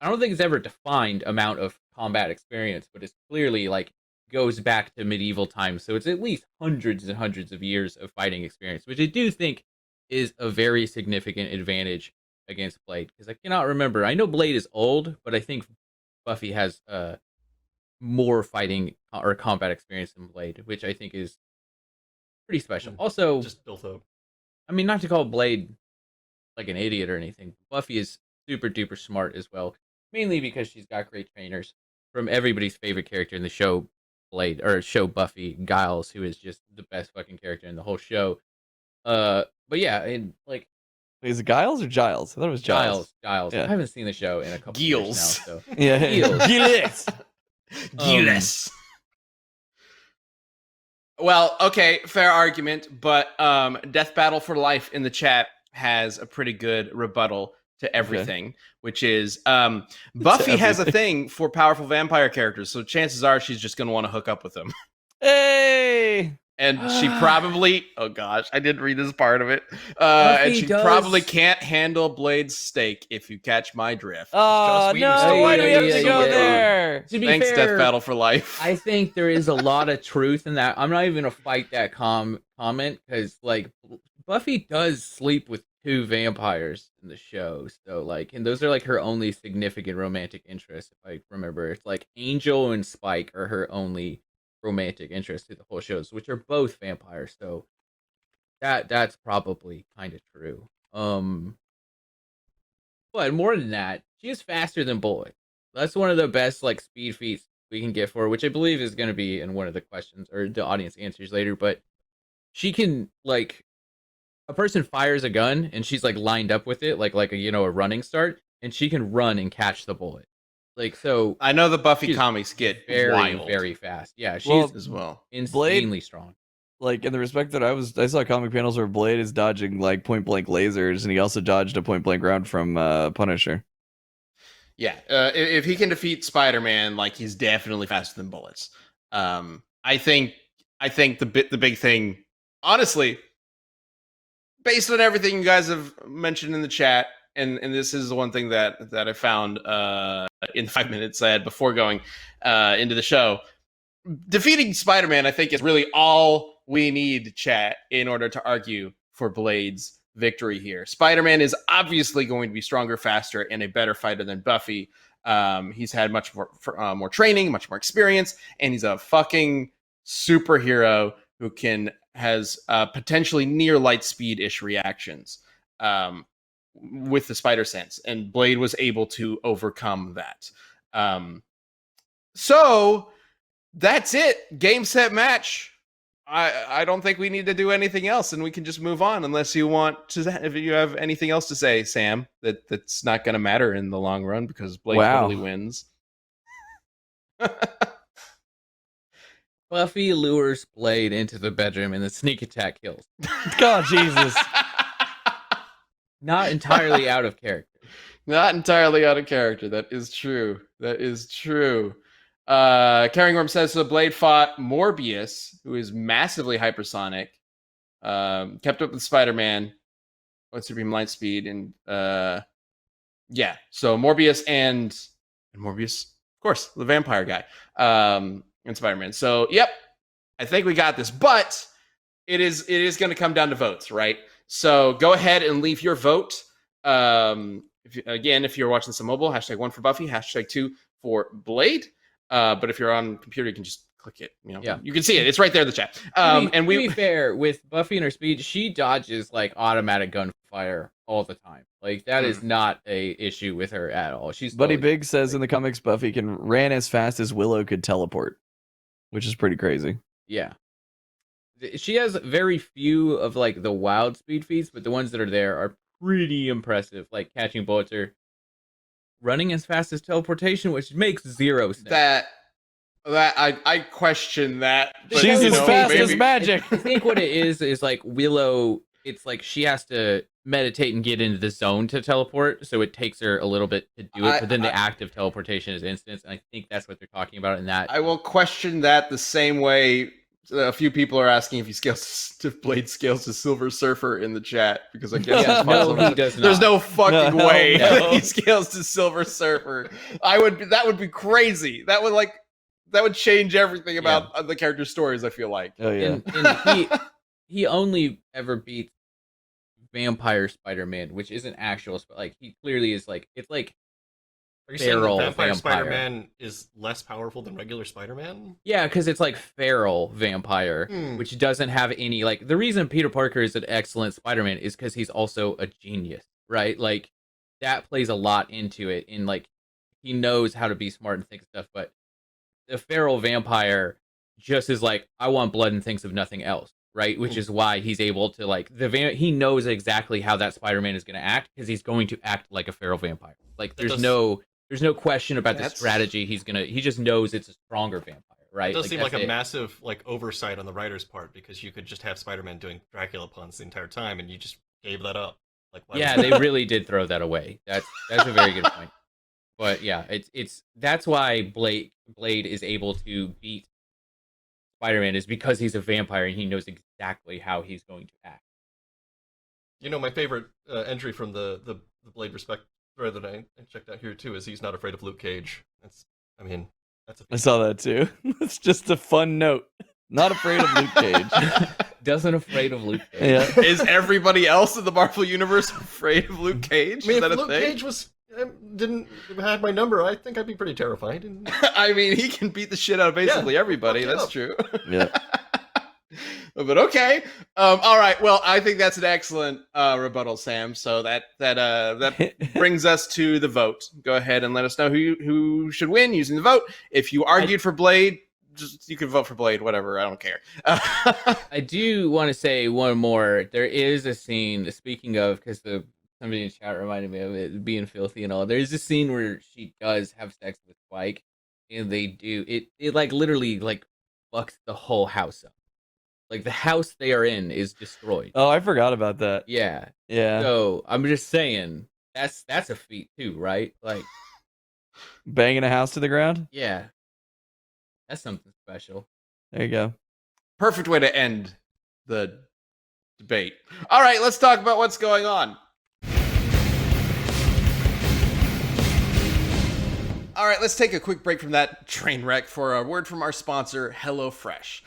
Speaker 3: I don't think it's ever defined amount of combat experience, but it's clearly like goes back to medieval times. So it's at least hundreds and hundreds of years of fighting experience, which I do think is a very significant advantage against Blade. Because I cannot remember. I know Blade is old, but I think Buffy has more fighting or combat experience than Blade, which I think is pretty special. Also,
Speaker 4: Just built up.
Speaker 3: I mean, not to call Blade like an idiot or anything. Buffy is super duper smart as well, mainly because she's got great trainers from everybody's favorite character in the show, Blade, or show Buffy, Giles, who is just the best fucking character in the whole show. But yeah, and like
Speaker 2: Is it Giles or Giles? I thought it was Giles.
Speaker 3: Giles.
Speaker 2: Yeah.
Speaker 3: I haven't seen the show in a couple years now,
Speaker 1: Giles.
Speaker 3: so
Speaker 2: Yeah,
Speaker 3: Giles.
Speaker 2: Giles.
Speaker 1: Giles. Well, okay, fair argument, but Death Battle for Life in the chat has a pretty good rebuttal to everything, which is Buffy has a
Speaker 2: everything.
Speaker 1: thing for powerful vampire characters, so chances are she's just going to want to hook up with them.
Speaker 2: Hey.
Speaker 1: And she probably, oh gosh, I didn't read this part of it. And
Speaker 3: Buffy
Speaker 1: she
Speaker 3: does-
Speaker 1: probably can't handle Blade's steak, if you catch my drift.
Speaker 2: Oh
Speaker 4: Joss Whedon
Speaker 2: no!
Speaker 4: stole
Speaker 2: Why
Speaker 3: it.
Speaker 2: do we have
Speaker 3: Yeah,
Speaker 2: to
Speaker 3: yeah,
Speaker 2: go
Speaker 3: yeah.
Speaker 2: there?
Speaker 3: To be
Speaker 1: Thanks,
Speaker 3: fair,
Speaker 1: Death Battle for Life.
Speaker 3: I think there is a lot of truth in that. I'm not even gonna fight that comment because like Buffy does sleep with 2 vampires in the show, so like, and those are like her only significant romantic interests. If I remember, it's like Angel and Spike are her only romantic interests through the whole shows, which are both vampires. So that's probably kind of true. But more than that, she is faster than Bullet. That's one of the best like speed feats we can get for her, which I believe is going to be in one of the questions or the audience answers later. But she can like a person fires a gun and she's like lined up with it, like a running start, and she can run and catch the bullet. Like so,
Speaker 1: I know the Buffy
Speaker 3: she's
Speaker 1: comics get
Speaker 3: very
Speaker 1: wild
Speaker 3: very fast. Yeah, she's
Speaker 2: Well,
Speaker 1: as well.
Speaker 3: insanely strong.
Speaker 2: Like in the respect that I saw comic panels where Blade is dodging like point blank lasers, and he also dodged a point blank round from Punisher.
Speaker 1: Yeah, if he can defeat Spider-Man, like he's definitely faster than bullets. I think the big thing, honestly, based on everything you guys have mentioned in the chat, and this is the one thing that I found in 5 minutes I had before going into the show. Defeating Spider-Man, I think, is really all we need, chat, in order to argue for Blade's victory here. Spider-Man is obviously going to be stronger, faster, and a better fighter than Buffy. He's had much more training, much more experience, and he's a fucking superhero who has potentially near light speed-ish reactions with the spider sense, and Blade was able to overcome that. So that's it. Game, set, match. I don't think we need to do anything else, and we can just move on unless you want to. If you have anything else to say, Sam, that's not going to matter in the long run because Blade totally wins.
Speaker 3: Buffy lures Blade into the bedroom and the sneak attack kills.
Speaker 2: God, Jesus.
Speaker 3: Not entirely out of character.
Speaker 1: Not entirely out of character. That is true. That is true. Carrying Worm says so Blade fought Morbius, who is massively hypersonic, kept up with Spider-Man with supreme light speed, and yeah, so Morbius and Morbius, of course, the vampire guy, and Spider-Man. So yep, I think we got this, but it is going to come down to votes, right? So go ahead and leave your vote. If you're watching this on mobile, #1 for Buffy, #2 for Blade. But if you're on computer, you can just click it. You can see it. It's right there in the chat.
Speaker 3: To be fair, with Buffy and her speed, she dodges like automatic gunfire all the time. Like that is not a issue with her at all. She's
Speaker 2: Buddy Big says in the comics Buffy ran as fast as Willow could teleport, which is pretty crazy.
Speaker 3: Yeah. She has very few of like the wild speed feats, but the ones that are there are pretty impressive. Like catching bullets or running as fast as teleportation, which makes 0 sense.
Speaker 1: That I question that.
Speaker 3: But
Speaker 2: She's as fast as magic.
Speaker 3: I think what it is like Willow, it's like she has to meditate and get into the zone to teleport, so it takes her a little bit to do it, but then the act of teleportation is instant, and I think that's what they're talking about in that.
Speaker 1: I will question that the same way a few people are asking if Blade scales to Silver Surfer in the chat, because I guess
Speaker 3: Yeah, no, he does not.
Speaker 1: There's no fucking way
Speaker 2: No.
Speaker 1: that he scales to Silver Surfer. That would be crazy. That would change everything about the character's stories, I feel like.
Speaker 2: Oh yeah.
Speaker 3: And he only ever beats Vampire Spider-Man, which isn't actual, like he clearly is like, it's like
Speaker 4: Are you saying that
Speaker 3: feral
Speaker 4: Vampire
Speaker 3: vampire.
Speaker 4: Spider-Man is less powerful than regular Spider-Man?
Speaker 3: Yeah, because it's like feral vampire, which doesn't have any like. The reason Peter Parker is an excellent Spider-Man is because he's also a genius, right? Like that plays a lot into it. In like he knows how to be smart and think of stuff, but the feral vampire just is like, I want blood and thinks of nothing else, right? Which is why he's able to like he knows exactly how that Spider-Man is going to act because he's going to act like a feral vampire. Like there's no question about the strategy. He just knows it's a stronger vampire, right?
Speaker 4: It does
Speaker 3: like,
Speaker 4: seem like a
Speaker 3: it.
Speaker 4: massive like oversight on the writer's part, because you could just have Spider-Man doing Dracula puns the entire time and you just gave that up. Like, why
Speaker 5: Yeah,
Speaker 4: would-
Speaker 5: they really did throw that away. That's a very good point. But yeah, it's that's why Blade is able to beat Spider-Man is because he's a vampire and he knows exactly how he's going to act.
Speaker 4: My favorite entry from the Blade Respect thread that I checked out here too is he's not afraid of Luke Cage. That's a
Speaker 2: I saw that too. It's just a fun note. Not afraid of Luke Cage.
Speaker 5: Doesn't afraid of Luke Cage.
Speaker 2: Yeah.
Speaker 1: Is everybody else in the Marvel universe afraid of Luke Cage?
Speaker 4: I mean,
Speaker 1: Is that
Speaker 4: if
Speaker 1: a
Speaker 4: Luke
Speaker 1: thing?
Speaker 4: Cage didn't have my number, I think I'd be pretty terrified.
Speaker 1: I mean, he can beat the shit out of basically everybody.
Speaker 4: fuck you
Speaker 1: That's
Speaker 4: up.
Speaker 1: true.
Speaker 2: Yeah.
Speaker 1: But okay. All right. Well, I think that's an excellent rebuttal, Sam. So that brings us to the vote. Go ahead and let us know who should win using the vote. If you argued for Blade, you can vote for Blade. Whatever. I don't care.
Speaker 5: I do want to say one more. There is a scene, speaking of, because somebody in chat reminded me of it being filthy and all. There's a scene where she does have sex with Spike, and they do it like literally like fucks the whole house up. Like the house they are in is destroyed.
Speaker 2: Oh, I forgot about that.
Speaker 5: Yeah.
Speaker 2: Yeah.
Speaker 5: So I'm just saying that's a feat too, right? Like,
Speaker 2: Banging a house to the ground.
Speaker 5: yeah, that's something special.
Speaker 2: There you go.
Speaker 1: Perfect way to end the debate. All right. Let's talk about what's going on. All right, let's take a quick break from that train wreck for a word from our sponsor, HelloFresh.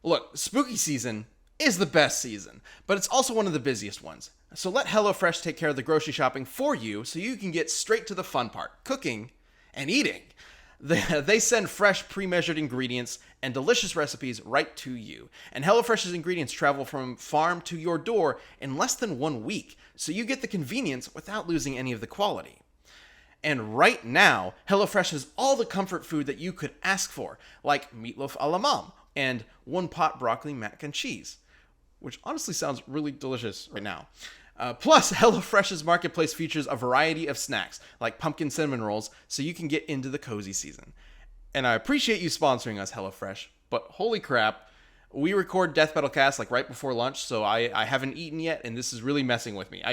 Speaker 1: Look, spooky season is the best season, but it's also one of the busiest ones. So let HelloFresh take care of the grocery shopping for you so you can get straight to the fun part, cooking and eating. They send fresh, pre-measured ingredients and delicious recipes right to you. And HelloFresh's ingredients travel from farm to your door in less than 1 week, so you get the convenience without losing any of the quality. And right now, HelloFresh has all the comfort food that you could ask for, like meatloaf a la mom and one-pot broccoli mac and cheese, which honestly sounds really delicious right now. Plus, HelloFresh's marketplace features a variety of snacks, like pumpkin cinnamon rolls, so you can get into the cozy season. And I appreciate you sponsoring us, HelloFresh, but holy crap, we record Death Battle Cast like right before lunch, so I haven't eaten yet, and this is really messing with me.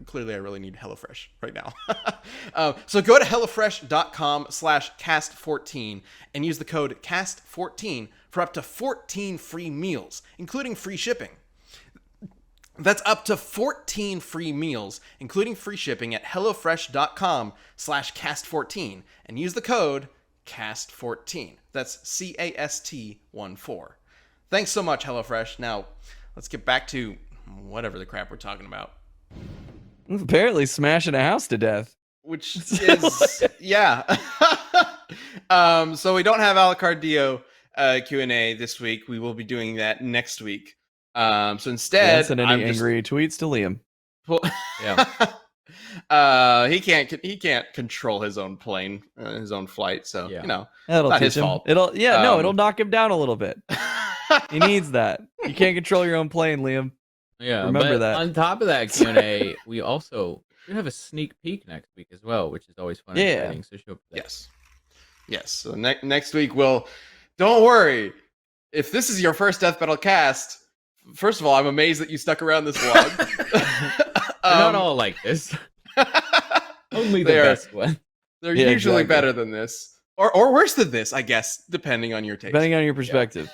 Speaker 1: Clearly, I really need HelloFresh right now. So go to HelloFresh.com/cast14 and use the code CAST14 for up to 14 free meals, including free shipping. That's up to 14 free meals, including free shipping at HelloFresh.com/cast14 and use the code CAST14. That's CAST14. Thanks so much, HelloFresh. Now, let's get back to whatever the crap we're talking about.
Speaker 2: Apparently smashing a house to death.
Speaker 1: Which is yeah. So we don't have Alacardio Q&A this week. We will be doing that next week. So instead,
Speaker 2: Send any angry tweets to Liam.
Speaker 5: Yeah.
Speaker 1: He can't control his own plane, his own flight. So
Speaker 5: Yeah.
Speaker 2: That'll
Speaker 1: Not
Speaker 2: teach
Speaker 1: his
Speaker 2: him.
Speaker 1: fault.
Speaker 2: It'll knock him down a little bit. He
Speaker 1: he
Speaker 2: needs that. You can't control your own plane, Liam.
Speaker 5: Yeah,
Speaker 2: Remember
Speaker 5: but
Speaker 2: that.
Speaker 5: on top of that Q&A, we also have a sneak peek next week as well, which is always fun. and
Speaker 2: Yeah.
Speaker 5: exciting, so show up for that.
Speaker 1: Yes. So next week don't worry. If this is your first Death Battle Cast, first of all, I'm amazed that you stuck around this long.
Speaker 5: They're not all like this. Only the
Speaker 1: they are-
Speaker 5: best one.
Speaker 1: They're
Speaker 2: Yeah,
Speaker 1: usually
Speaker 2: exactly.
Speaker 1: better than this, or worse than this, I guess, depending on your taste.
Speaker 2: Depending on your perspective.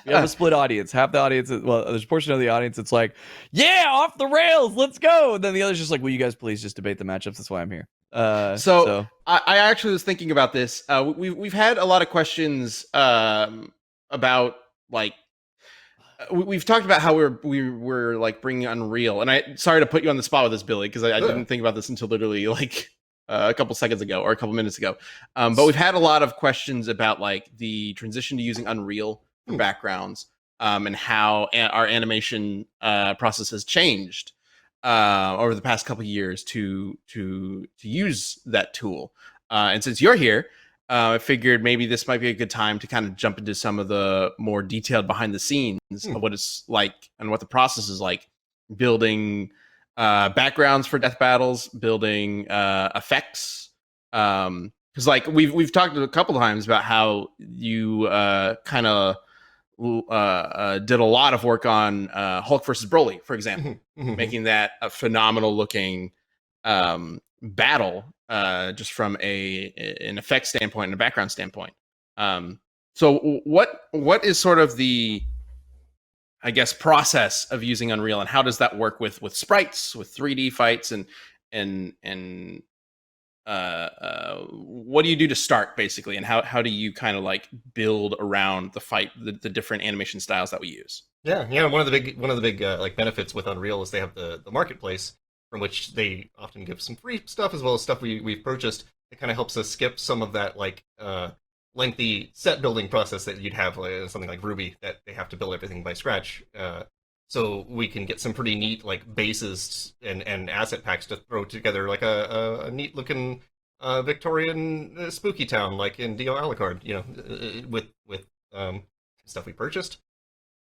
Speaker 2: We have a split audience. Half the audience, there's a portion of the audience that's like, yeah, off the rails, let's go. And then the other's just like, will you guys please just debate the matchups? That's why I'm here.
Speaker 1: So I actually was thinking about this. We've had a lot of questions about like we've talked about how we were like bringing Unreal, and I sorry to put you on the spot with this, Billy, because I didn't think about this until literally like a couple seconds ago or a couple minutes ago. But we've had a lot of questions about like the transition to using Unreal for backgrounds, and how our animation process has changed over the past couple of years to use that tool. And since you're here, I figured maybe this might be a good time to kind of jump into some of the more detailed behind the scenes of what it's like and what the process is like building backgrounds for death battles, building effects. Because like we've talked a couple of times about how you kind of did a lot of work on Hulk versus Broly, for example, making that a phenomenal looking battle, just from an effect standpoint and a background standpoint. So what is sort of the, I guess, process of using Unreal, and how does that work with sprites, with 3D fights, and what do you do to start, basically, and how do you kind of like build around the fight, the different animation styles that we use?
Speaker 4: Yeah. One of the big like benefits with Unreal is they have the marketplace, from which they often give some free stuff as well as stuff we've purchased. It kind of helps us skip some of that like lengthy set building process that you'd have something like Ruby, that they have to build everything by scratch. So we can get some pretty neat like bases and asset packs to throw together, like a neat looking Victorian spooky town, like in Dio Alucard, with stuff we purchased.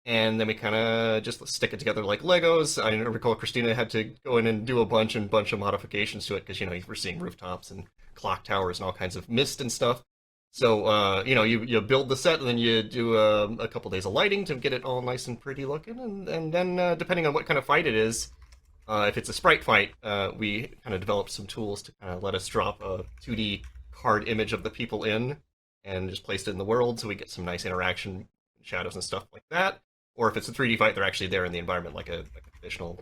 Speaker 4: And then we kind of just stick it together like Legos. I recall Christina had to go in and do a bunch of modifications to it, because we're seeing rooftops and clock towers and all kinds of mist and stuff. So you build the set, and then you do a couple days of lighting to get it all nice and pretty looking, and then depending on what kind of fight it is, if it's a sprite fight, we kind of developed some tools to kind of let us drop a 2D card image of the people in, and just place it in the world, so we get some nice interaction, shadows and stuff like that. Or if it's a 3D fight, they're actually there in the environment, like a traditional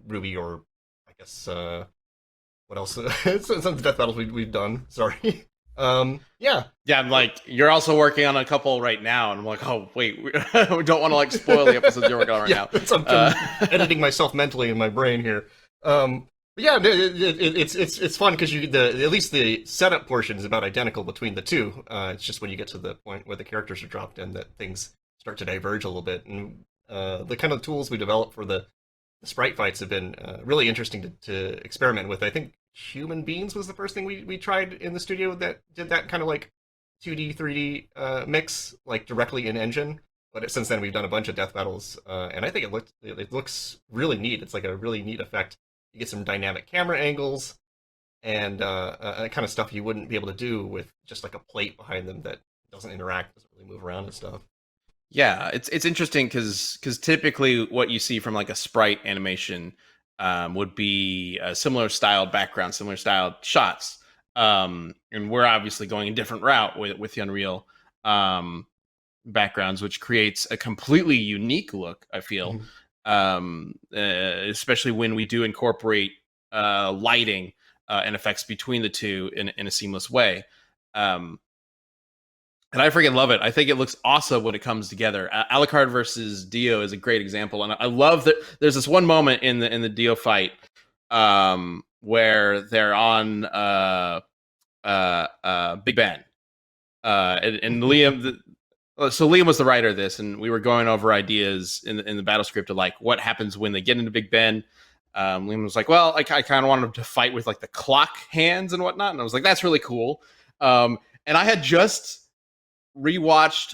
Speaker 4: Ruby, or I guess what else? Some of the death battles we've done. Sorry. Yeah.
Speaker 1: I'm like, you're also working on a couple right now, and I'm like, oh wait, we don't want to like spoil the episodes you're working on right now.
Speaker 4: I'm editing myself mentally in my brain here. But yeah, it's fun, because at least the setup portion is about identical between the two. It's just when you get to the point where the characters are dropped in that things start to diverge a little bit. And the kind of tools we developed for the sprite fights have been really interesting to experiment with. I think Human Beings was the first thing we tried in the studio that did that kind of like 2D, 3D mix, like directly in engine. But since then, we've done a bunch of death battles, and I think it looks really neat. It's like a really neat effect. You get some dynamic camera angles, and kind of stuff you wouldn't be able to do with just like a plate behind them that doesn't interact, doesn't really move around and stuff.
Speaker 1: Yeah, it's interesting because typically what you see from like a sprite animation would be a similar styled background, similar styled shots, and we're obviously going a different route with the Unreal backgrounds, which creates a completely unique look, I feel, especially when we do incorporate lighting and effects between the two in a seamless way. And I freaking love it. I think it looks awesome when it comes together. Alucard versus Dio is a great example, and I love that there's this one moment in the Dio fight where they're on Big Ben, and Liam. So Liam was the writer of this, and we were going over ideas in the battle script of like what happens when they get into Big Ben. Liam was like, "Well, I kind of wanted them to fight with like the clock hands and whatnot," and I was like, "That's really cool." And I had just rewatched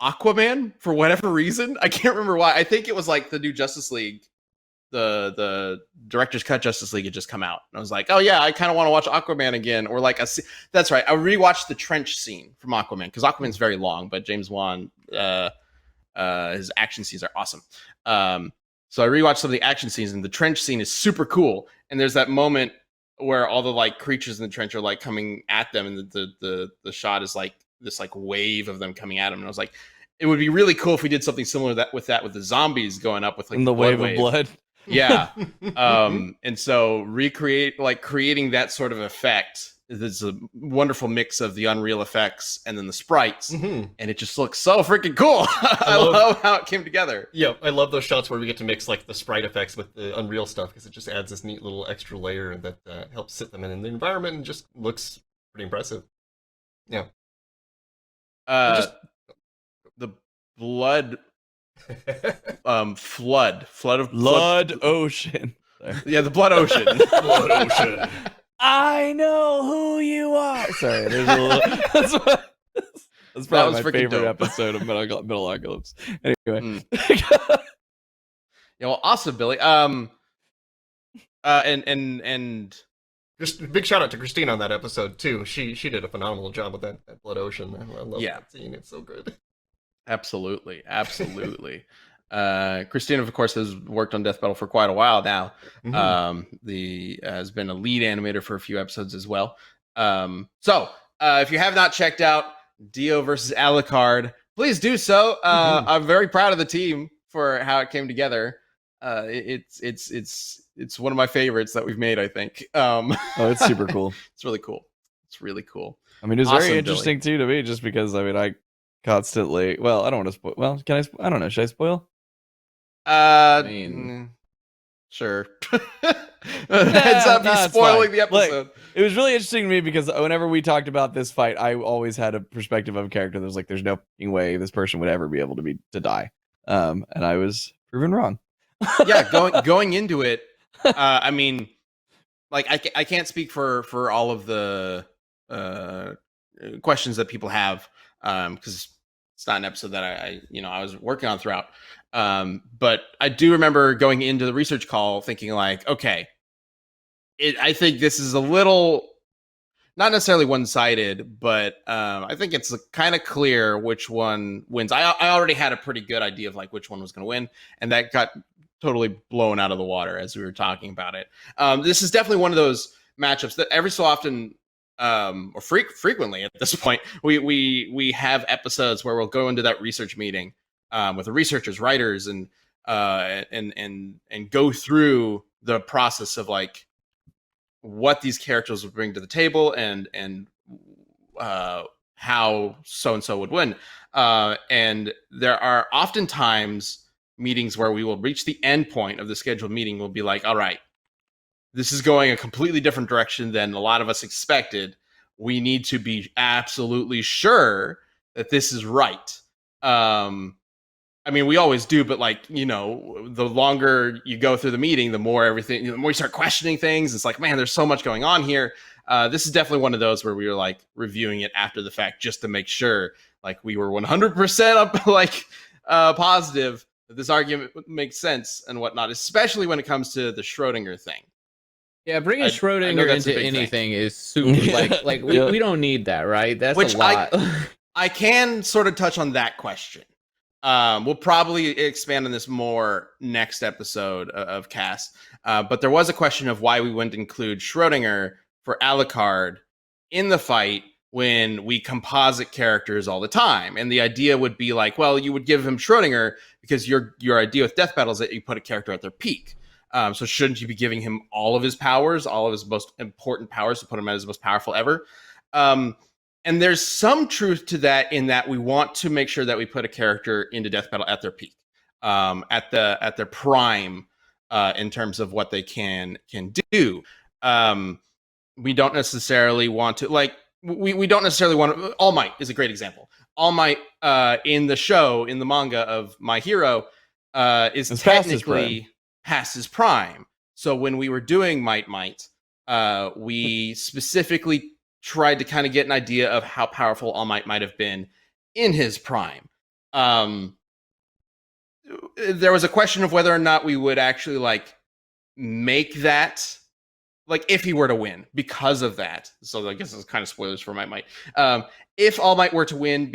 Speaker 1: Aquaman for whatever reason. I can't remember why. I think it was like the new Justice League, the director's cut Justice League had just come out, and I was like, oh yeah, I kind of want to watch Aquaman again. Or like that's right, I rewatched the trench scene from Aquaman, because Aquaman's very long, but James Wan his action scenes are awesome. So I rewatched some of the action scenes, and the trench scene is super cool, and there's that moment where all the like creatures in the trench are like coming at them, and the shot is like this like wave of them coming at him, and I was like, it would be really cool if we did something similar with the zombies going up with like
Speaker 2: the wave of blood.
Speaker 1: Yeah. And so creating that sort of effect, there's a wonderful mix of the Unreal effects and then the sprites, and it just looks so freaking cool. I love how it came together.
Speaker 4: Yeah, I love those shots where we get to mix like the sprite effects with the Unreal stuff, because it just adds this neat little extra layer that helps sit them in the environment and just looks pretty impressive. Yeah.
Speaker 1: The blood flood of
Speaker 2: Blood ocean.
Speaker 1: Yeah, the blood ocean.
Speaker 4: Blood ocean.
Speaker 2: I know who you are. Sorry, there's a little. That's probably my favorite
Speaker 1: dope.
Speaker 2: episode of Metalocalypse. Anyway.
Speaker 1: Yeah, well, awesome, Billy. And
Speaker 4: Just big shout out to Christina on that episode too. She did a phenomenal job with that blood ocean. I love that scene. It's so good.
Speaker 1: Absolutely, absolutely. Christina, of course, has worked on Death Battle for quite a while now. The has been a lead animator for a few episodes as well. So if you have not checked out Dio versus Alucard, please do so. I'm very proud of the team for how it came together. It's one of my favorites that we've made, I think.
Speaker 2: Oh, it's super cool.
Speaker 1: It's really cool. It's really cool.
Speaker 2: I mean, it's
Speaker 1: Awesome,
Speaker 2: very
Speaker 1: Billy.
Speaker 2: interesting too to me, just because I mean, I constantly. Well, I don't want to spoil. Well, can I? I don't know. Should I spoil?
Speaker 1: Sure. Heads up,
Speaker 2: no,
Speaker 1: he's
Speaker 2: it's
Speaker 1: spoiling
Speaker 2: fine.
Speaker 1: the episode.
Speaker 2: It was really interesting to me because whenever we talked about this fight, I always had a perspective of a character that was like, "There's no fucking way this person would ever be able to die," and I was proven wrong.
Speaker 1: Yeah, going into it, I mean, like I can't speak for all of the questions that people have, because it's not an episode that I was working on throughout. But I do remember going into the research call thinking like, okay, I think this is a little not necessarily one-sided, but I think it's kind of clear which one wins. I already had a pretty good idea of like which one was going to win, and that got totally blown out of the water as we were talking about it. This is definitely one of those matchups that every so often, or frequently at this point, we have episodes where we'll go into that research meeting with the researchers, writers, and go through the process of like what these characters would bring to the table and how so and so would win. And there are oftentimes meetings where we will reach the end point of the scheduled meeting. We'll be like, all right, this is going a completely different direction than a lot of us expected. We need to be absolutely sure that this is right. I mean, we always do, but like, the longer you go through the meeting, the more the more you start questioning things. It's like, man, there's so much going on here. This is definitely one of those where we were like reviewing it after the fact just to make sure like we were 100% up, like positive that this argument makes sense and whatnot, especially when it comes to the Schrodinger thing.
Speaker 5: Yeah, bringing
Speaker 1: I know
Speaker 5: Schrodinger
Speaker 1: that's a
Speaker 5: into
Speaker 1: big
Speaker 5: anything is super like we don't need that, right? That's
Speaker 1: Which
Speaker 5: a lot.
Speaker 1: I can sort of touch on that question. We'll probably expand on this more next episode of Cast. But there was a question of why we wouldn't include Schrodinger for Alucard in the fight when we composite characters all the time. And the idea would be like, well, you would give him Schrodinger because your idea with Death Battle is that you put a character at their peak. So shouldn't you be giving him all of his powers, all of his most important powers to put him as his most powerful ever? And there's some truth to that in that we want to make sure that we put a character into Death Battle at their peak, at their prime, in terms of what they can do. We don't necessarily want to we don't necessarily want to. All Might is a great example. All Might in the show, in the manga of My Hero, is
Speaker 2: It's
Speaker 1: technically past his prime. So when we were doing Might, we specifically tried to kind of get an idea of how powerful All Might might have been in his prime. There was a question of whether or not we would actually like make that like if he were to win because of that. So I guess it's kind of spoilers for Might. If All Might were to win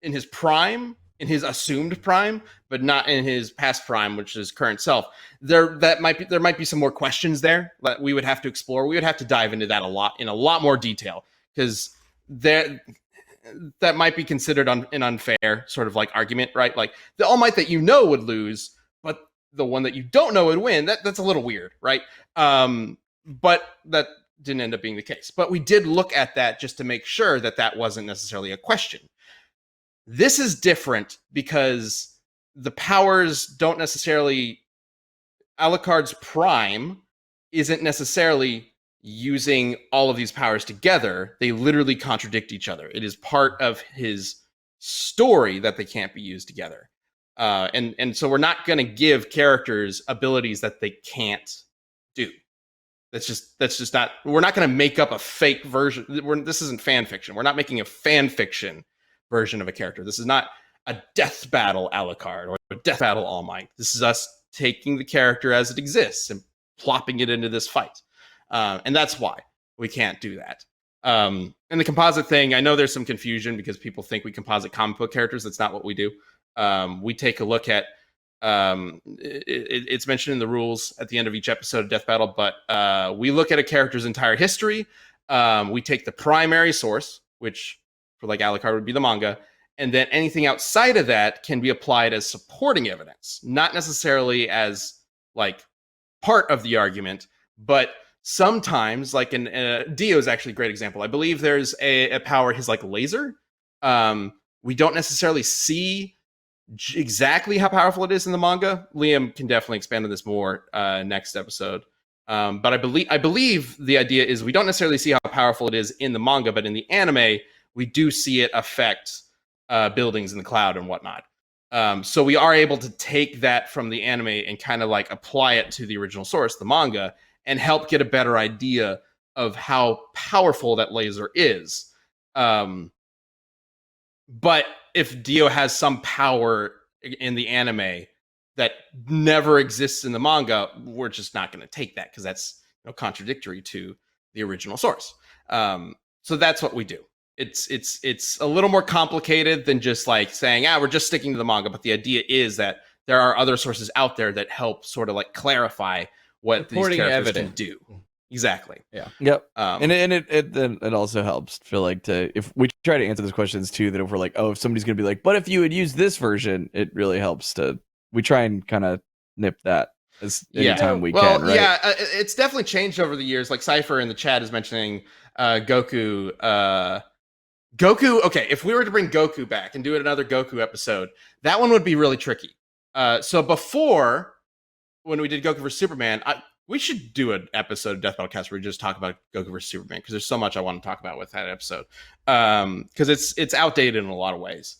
Speaker 1: in his prime, in his assumed prime, but not in his past prime, which is current self, there might be some more questions there that we would have to explore. We would have to dive into that in a lot more detail, because that might be considered an unfair sort of like argument, right? Like the All Might that would lose, but the one that you don't know would win. That's a little weird, right? But that didn't end up being the case. But we did look at that just to make sure that wasn't necessarily a question. This is different because the powers don't necessarily. Alucard's prime isn't necessarily using all of these powers together. They literally contradict each other. It is part of his story that they can't be used together. And so we're not going to give characters abilities that they can't do. That's just not. We're not going to make up a fake version. This isn't fan fiction. We're not making a fan fiction version of a character. This is not a Death Battle Alucard or a Death Battle All Might. This is us taking the character as it exists and plopping it into this fight. And that's why we can't do that. And the composite thing, I know there's some confusion because people think we composite comic book characters. That's not what we do. We take a look at it's mentioned in the rules at the end of each episode of Death Battle, but we look at a character's entire history. We take the primary source, which for like Alucard would be the manga, and then anything outside of that can be applied as supporting evidence, not necessarily as like part of the argument, but sometimes, like in Dio is actually a great example. I believe there's a power, his like laser. We don't necessarily see exactly how powerful it is in the manga. Liam can definitely expand on this more next episode. But I believe the idea is we don't necessarily see how powerful it is in the manga, but in the anime, we do see it affect buildings in the cloud and whatnot. So we are able to take that from the anime and kind of like apply it to the original source, the manga, and help get a better idea of how powerful that laser is. But if Dio has some power in the anime that never exists in the manga, we're just not going to take that because that's contradictory to the original source. So that's what we do. It's a little more complicated than just like saying, we're just sticking to the manga. But the idea is that there are other sources out there that help sort of like clarify what these characters can do. Exactly.
Speaker 2: Yeah. Yep. And it also helps feel like if we try to answer those questions too, that if we're like, if somebody's gonna be like, but if you would use this version, it really helps we try and kind of nip that anytime we can. Right?
Speaker 1: Yeah, it's definitely changed over the years. Like Cypher in the chat is mentioning Goku. Goku. Okay, if we were to bring Goku back and do another Goku episode, that one would be really tricky. So before, when we did Goku vs Superman, we should do an episode of Death Battle Cast where we just talk about Goku vs Superman because there's so much I want to talk about with that episode. Because it's outdated in a lot of ways.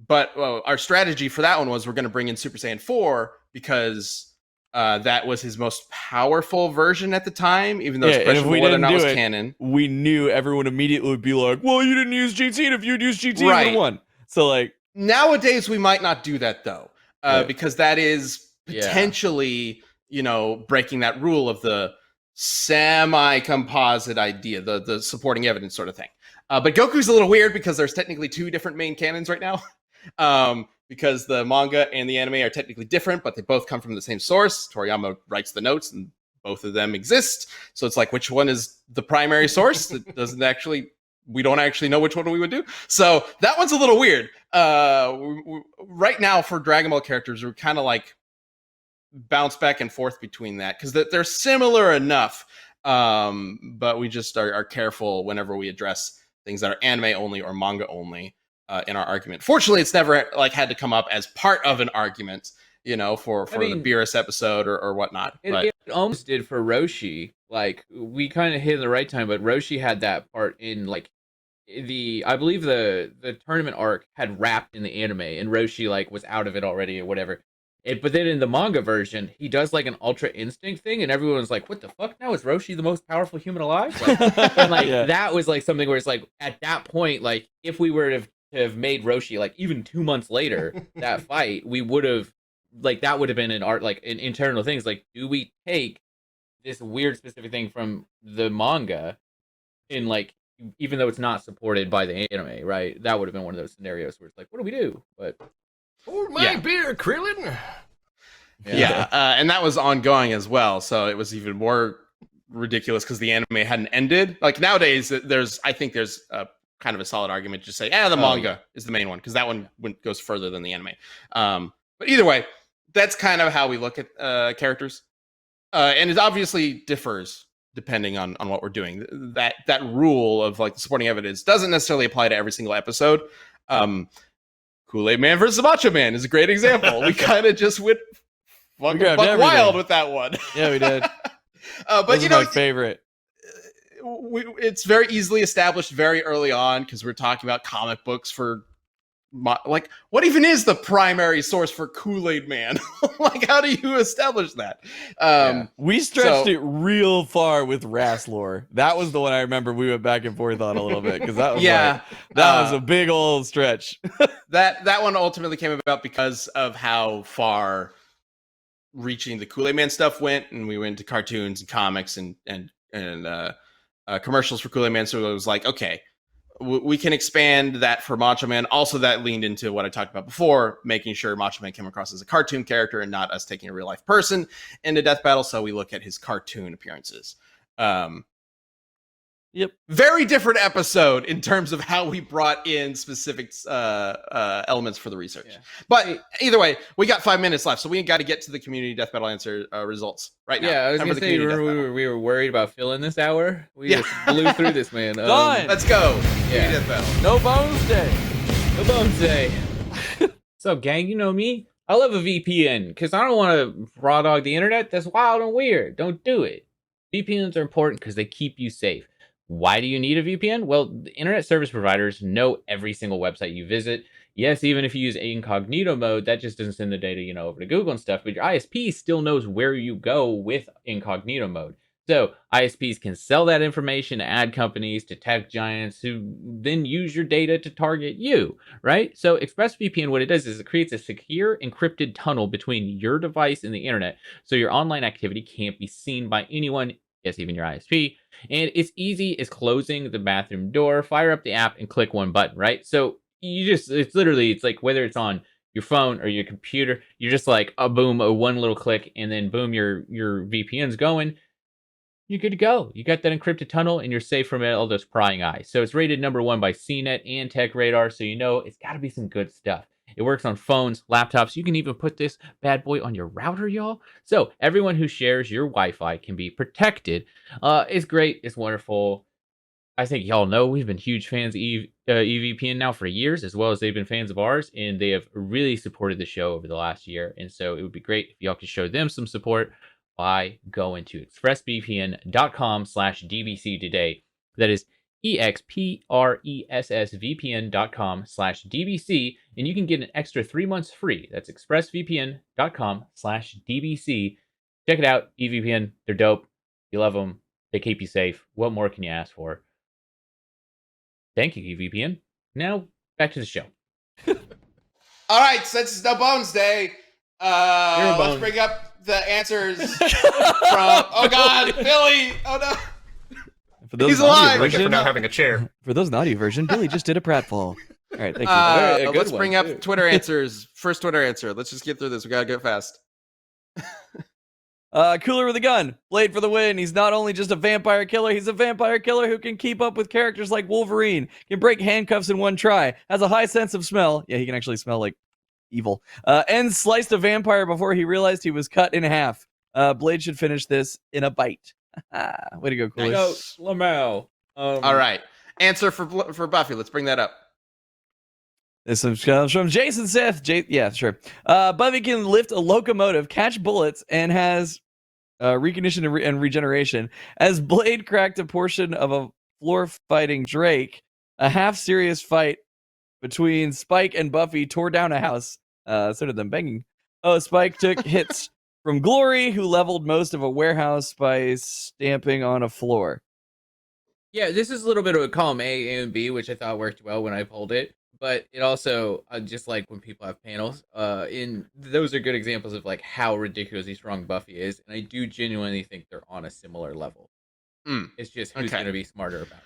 Speaker 1: But our strategy for that one was we're going to bring in Super Saiyan 4 because that was his most powerful version at the time, even though it's questionable whether or not it was canon.
Speaker 2: We knew everyone immediately would be like, well, you didn't use GT, and if you'd used GT, you would have won. So like
Speaker 1: nowadays we might not do that though, because that is potentially breaking that rule of the semi-composite idea, the supporting evidence sort of thing. But Goku's a little weird because there's technically two different main canons right now. Because the manga and the anime are technically different, but they both come from the same source. Toriyama writes the notes and both of them exist. So it's like, which one is the primary source? We don't actually know which one we would do. So that one's a little weird. Right now for Dragon Ball characters, we're kind of like bounce back and forth between that because they're similar enough. But we just are careful whenever we address things that are anime only or manga only. In our argument. Fortunately, it's never like had to come up as part of an argument, for the Beerus episode or whatnot.
Speaker 3: It almost did for Roshi. Like we kind of hit in the right time, but Roshi had that part in like I believe the tournament arc had wrapped in the anime, and Roshi like was out of it already or whatever. But then in the manga version, he does like an Ultra Instinct thing, and everyone's like, "What the fuck? Now is Roshi the most powerful human alive?" Like, and like that was like something where it's like at that point, like if we were to have made Roshi like even 2 months later that fight, we would have like that would have been an internal things like, do we take this weird specific thing from the manga in like even though it's not supported by the anime, right? That would have been one of those scenarios where it's like, what do we do? But
Speaker 4: for my beer, Krillin.
Speaker 1: And that was ongoing as well, so it was even more ridiculous because the anime hadn't ended. Like nowadays I think there's a kind of a solid argument to just say, the manga is the main one because that one goes further than the anime. But either way, that's kind of how we look at characters, and it obviously differs depending on what we're doing. That rule of like the supporting evidence doesn't necessarily apply to every single episode. Kool-Aid Man versus Macho Man is a great example. We kind of just went fucking wild with that one.
Speaker 2: Yeah, we did.
Speaker 1: But
Speaker 2: my favorite.
Speaker 1: It's very easily established very early on because we're talking about comic books for like what even is the primary source for Kool-Aid Man? Like how do you establish that?
Speaker 2: We stretched it real far with Rasslore. That was the one I remember we went back and forth on a little bit because that was that was a big old stretch.
Speaker 1: that one ultimately came about because of how far reaching the Kool-Aid Man stuff went, and we went to cartoons and comics and commercials for Kool-Aid Man. So it was like, okay, we can expand that for Macho Man. Also, that leaned into what I talked about before, making sure Macho Man came across as a cartoon character and not us taking a real life person into Death Battle. So we look at his cartoon appearances.
Speaker 2: Yep.
Speaker 1: Very different episode in terms of how we brought in specific elements for the research.
Speaker 3: Yeah.
Speaker 1: But either way, we got 5 minutes left, so we got to get to the community Death Battle answer results right now.
Speaker 3: Yeah, I was
Speaker 1: Time
Speaker 3: gonna
Speaker 1: for the
Speaker 3: say,
Speaker 1: community
Speaker 3: remember
Speaker 1: Death
Speaker 3: we were worried about filling this hour. We
Speaker 1: Yeah.
Speaker 3: just blew through this, man.
Speaker 2: Done.
Speaker 1: Battle. Let's go.
Speaker 3: Yeah.
Speaker 1: Community Death Battle.
Speaker 2: No bones day.
Speaker 3: No bones day.
Speaker 5: What's up, gang? You know me. I love a VPN because I don't want to raw dog the internet. That's wild and weird. Don't do it. VPNs are important because they keep you safe. Why do you need a VPN? Well, the internet service providers know every single website you visit. Yes, even if you use incognito mode, that just doesn't send the data, over to Google and stuff, but your ISP still knows where you go with incognito mode. So ISPs can sell that information to ad companies, to tech giants, who then use your data to target you, right? So ExpressVPN, what it does is it creates a secure encrypted tunnel between your device and the internet, so your online activity can't be seen by anyone, yes, even your ISP. And it's easy as closing the bathroom door, fire up the app, and click one button, right? So it's like whether it's on your phone or your computer, you're just like a boom, a one little click, and then boom, your VPN's going. You're good to go. You got that encrypted tunnel, and you're safe from all those prying eyes. So it's rated #1 by CNET and TechRadar, so it's got to be some good stuff. It works on phones, laptops. You can even put this bad boy on your router, y'all. So everyone who shares your Wi-Fi can be protected. It's great. It's wonderful. I think y'all know we've been huge fans of EVPN now for years, as well as they've been fans of ours, and they have really supported the show over the last year. And so it would be great if y'all could show them some support by going to expressvpn.com/dbc today. That is expressvpn.com/dbc, and you can get an extra 3 months free. That's expressvpn.com/dbc. Check it out. EVPN, they're dope. You love them. They keep you safe. What more can you ask for? Thank you, EVPN. Now, back to the show.
Speaker 1: All right, since it's No Bones Day, let's
Speaker 3: bones.
Speaker 1: bring up the answers from. Oh God, Billy! Oh no,
Speaker 2: For those
Speaker 1: He's
Speaker 2: in audio
Speaker 1: alive!
Speaker 4: Like for
Speaker 2: version-
Speaker 4: not having a chair.
Speaker 2: For those in audio version, Billy just did a pratfall. All right, thank you.
Speaker 3: Very- a good
Speaker 1: let's
Speaker 3: one,
Speaker 1: bring up
Speaker 3: too.
Speaker 1: Twitter answers. First Twitter answer. Let's just get through this. We gotta get fast.
Speaker 2: Cooler with a gun. Blade for the win. He's not only just a vampire killer, he's a vampire killer who can keep up with characters like Wolverine, can break handcuffs in one try, has a high sense of smell. Yeah, he can actually smell like evil. And sliced a vampire before he realized he was cut in half. Blade should finish this in a bite. Way to go, Cooler.
Speaker 3: Go, Lamau.
Speaker 1: All right, answer for Buffy. Let's bring that up.
Speaker 2: This comes from Jason Seth. Yeah, sure. Buffy can lift a locomotive, catch bullets, and has recognition and regeneration. As Blade cracked a portion of a floor fighting Drake, a half-serious fight between Spike and Buffy tore down a house. So did them banging. Oh, Spike took hits from Glory, who leveled most of a warehouse by stamping on a floor.
Speaker 3: Yeah, this is a little bit of a column A and B, which I thought worked well when I pulled it. But it also, just like when people have panels, those are good examples of like how ridiculously strong Buffy is, and I do genuinely think they're on a similar level. It's just who's
Speaker 1: Okay.
Speaker 3: going to be smarter about it.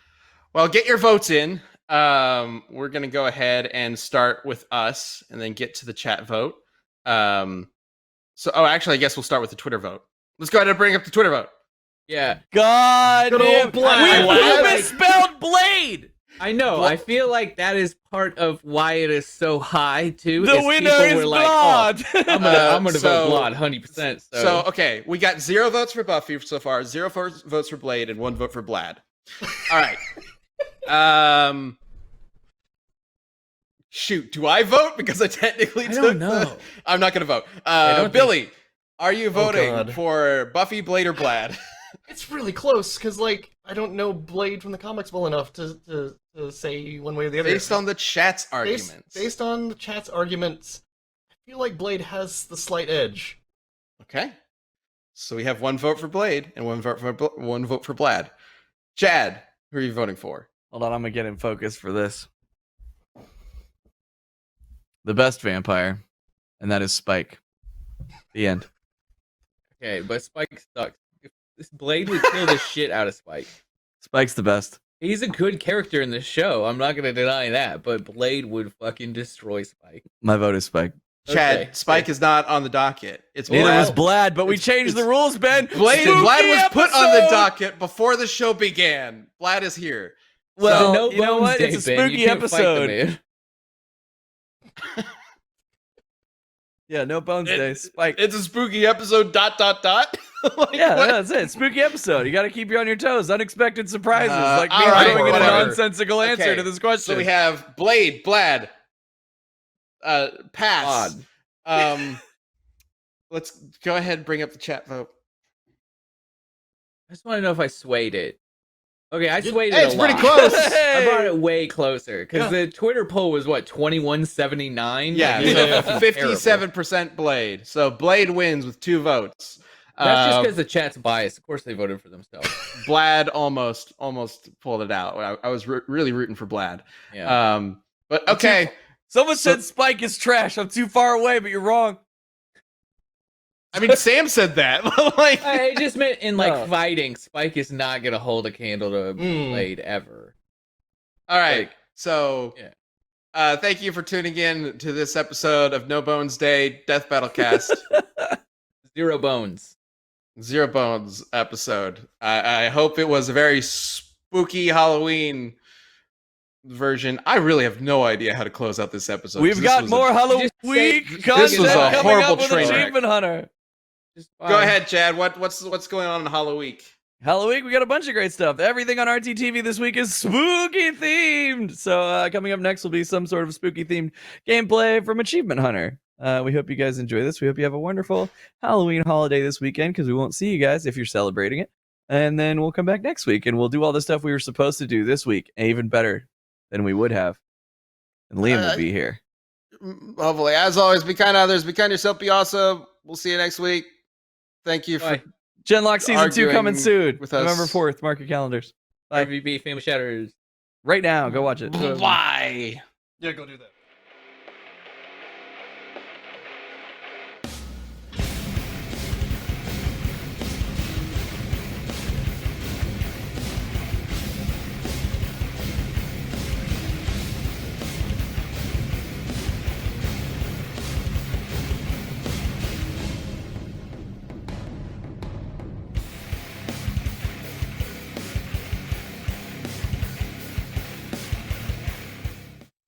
Speaker 1: Well, get your votes in. We're gonna go ahead and start with us, and then get to the chat vote. Actually, I guess we'll start with the Twitter vote. Let's go ahead and bring up the Twitter vote.
Speaker 3: Yeah,
Speaker 2: God
Speaker 4: Good old
Speaker 2: damn!
Speaker 4: Blade.
Speaker 2: We misspelled Blade.
Speaker 3: I know. I feel like that is part of why it is so high too.
Speaker 2: The
Speaker 3: is
Speaker 2: winner
Speaker 3: people
Speaker 2: is
Speaker 3: were like,
Speaker 2: Blonde.
Speaker 3: I'm gonna
Speaker 1: So-
Speaker 3: vote Blonde 100%.
Speaker 1: So okay, we got 0 votes for Buffy so far, 0 votes for Blade, and 1 vote for Blad. All right. Shoot, do I vote? Because I technically
Speaker 3: I
Speaker 1: took
Speaker 3: don't know.
Speaker 1: I'm not gonna vote.
Speaker 3: don't
Speaker 1: Billy, are you
Speaker 4: Oh,
Speaker 1: voting
Speaker 4: God.
Speaker 1: for Buffy, Blade, or Blad?
Speaker 4: It's really close because, like, I don't know Blade from the comics well enough to say one way or the other.
Speaker 1: Based on the chat's arguments.
Speaker 4: Based on the chat's arguments, I feel like Blade has the slight edge.
Speaker 1: Okay. So we have 1 vote for Blade and 1 vote for Blad. Chad, who are you voting for?
Speaker 2: Hold on, I'm gonna get in focus for this. The best vampire, and that is Spike. The end.
Speaker 3: Okay, but Spike sucks. This Blade would kill the shit out of Spike.
Speaker 2: Spike's the best.
Speaker 3: He's a good character in the show. I'm not gonna deny that, but Blade would fucking destroy Spike.
Speaker 2: My vote is Spike.
Speaker 1: Chad,
Speaker 3: Okay.
Speaker 1: Spike is not on the docket. It's
Speaker 2: Neither
Speaker 1: Blad.
Speaker 2: was Blad, but we
Speaker 1: It's-
Speaker 2: changed the
Speaker 1: it's-
Speaker 2: rules, Ben.
Speaker 1: Blade.
Speaker 2: Spooky
Speaker 1: Blad was put on the
Speaker 2: episode!
Speaker 1: docket before the show began. Blad is here.
Speaker 2: Well,
Speaker 3: No
Speaker 2: you know
Speaker 3: Bones
Speaker 2: what?
Speaker 3: Day,
Speaker 2: It's a
Speaker 3: Ben. You
Speaker 2: spooky
Speaker 3: can't fight the
Speaker 2: episode.
Speaker 3: man.
Speaker 2: Yeah, no Bones Day. Spike.
Speaker 1: It's a spooky episode. ... Like,
Speaker 2: Yeah,
Speaker 1: what?
Speaker 2: that's it. Spooky episode. You got to keep you on your toes. Unexpected surprises, like me
Speaker 1: all right,
Speaker 2: throwing in a
Speaker 1: whatever.
Speaker 2: nonsensical answer
Speaker 1: Okay,
Speaker 2: to this question.
Speaker 1: So we have Blade, Blad, pass.
Speaker 3: Odd.
Speaker 1: Let's go ahead and bring up the chat vote.
Speaker 3: I just want to know if I swayed it. Okay, I swayed
Speaker 1: Hey,
Speaker 3: it.
Speaker 1: it's
Speaker 3: a
Speaker 1: pretty
Speaker 3: lot.
Speaker 1: close.
Speaker 3: I brought it way closer because the Twitter poll was what 2179.
Speaker 1: Yeah,
Speaker 3: Like,
Speaker 1: so
Speaker 3: terrible.
Speaker 1: 57% Blade. So Blade wins with 2 votes.
Speaker 3: That's just because the chat's biased. Of course, they voted for themselves.
Speaker 1: Blad almost pulled it out. I was really rooting for Blad.
Speaker 3: Yeah.
Speaker 1: But okay.
Speaker 2: Someone said Spike is trash. I'm too far away, but you're wrong.
Speaker 1: I mean, Sam said that. Like,
Speaker 3: I just meant in like
Speaker 2: Oh.
Speaker 3: fighting, Spike is not gonna hold a candle to
Speaker 4: Mm.
Speaker 3: Blade ever.
Speaker 1: all right.
Speaker 3: Like,
Speaker 1: So,
Speaker 3: yeah.
Speaker 1: thank you for tuning in to this episode of No Bones Day Death Battle Cast.
Speaker 3: 0 bones.
Speaker 1: 0 Bones episode. I hope it was a very spooky Halloween version. I really have no idea how to close out this episode.
Speaker 2: We've
Speaker 1: 'cause
Speaker 2: got
Speaker 1: this was
Speaker 2: more Halloween
Speaker 3: This
Speaker 2: content
Speaker 1: was a
Speaker 2: coming
Speaker 1: horrible
Speaker 2: up with
Speaker 1: train wreck.
Speaker 2: Achievement Hunter.
Speaker 3: Just
Speaker 1: Go ahead, Chad. What's going on in Halloween?
Speaker 2: Halloween, we got a bunch of great stuff. Everything on RTTV this week is spooky themed. So coming up next will be some sort of spooky themed gameplay from Achievement Hunter. We hope you guys enjoy this. We hope you have a wonderful Halloween holiday this weekend because we won't see you guys if you're celebrating it. And then we'll come back next week and we'll do all the stuff we were supposed to do this week, even better than we would have. And Liam will be here.
Speaker 1: Hopefully, as always, be kind to others, be kind to yourself, be awesome. We'll see you next week. Thank you for
Speaker 3: Bye.
Speaker 2: Genlock Season 2 coming
Speaker 1: arguing
Speaker 2: soon.
Speaker 1: with us.
Speaker 2: November 4th. Mark your calendars. Bye.
Speaker 3: RVB Famous Shatters.
Speaker 2: Right now, go watch it.
Speaker 1: Bye.
Speaker 4: Yeah, go do that.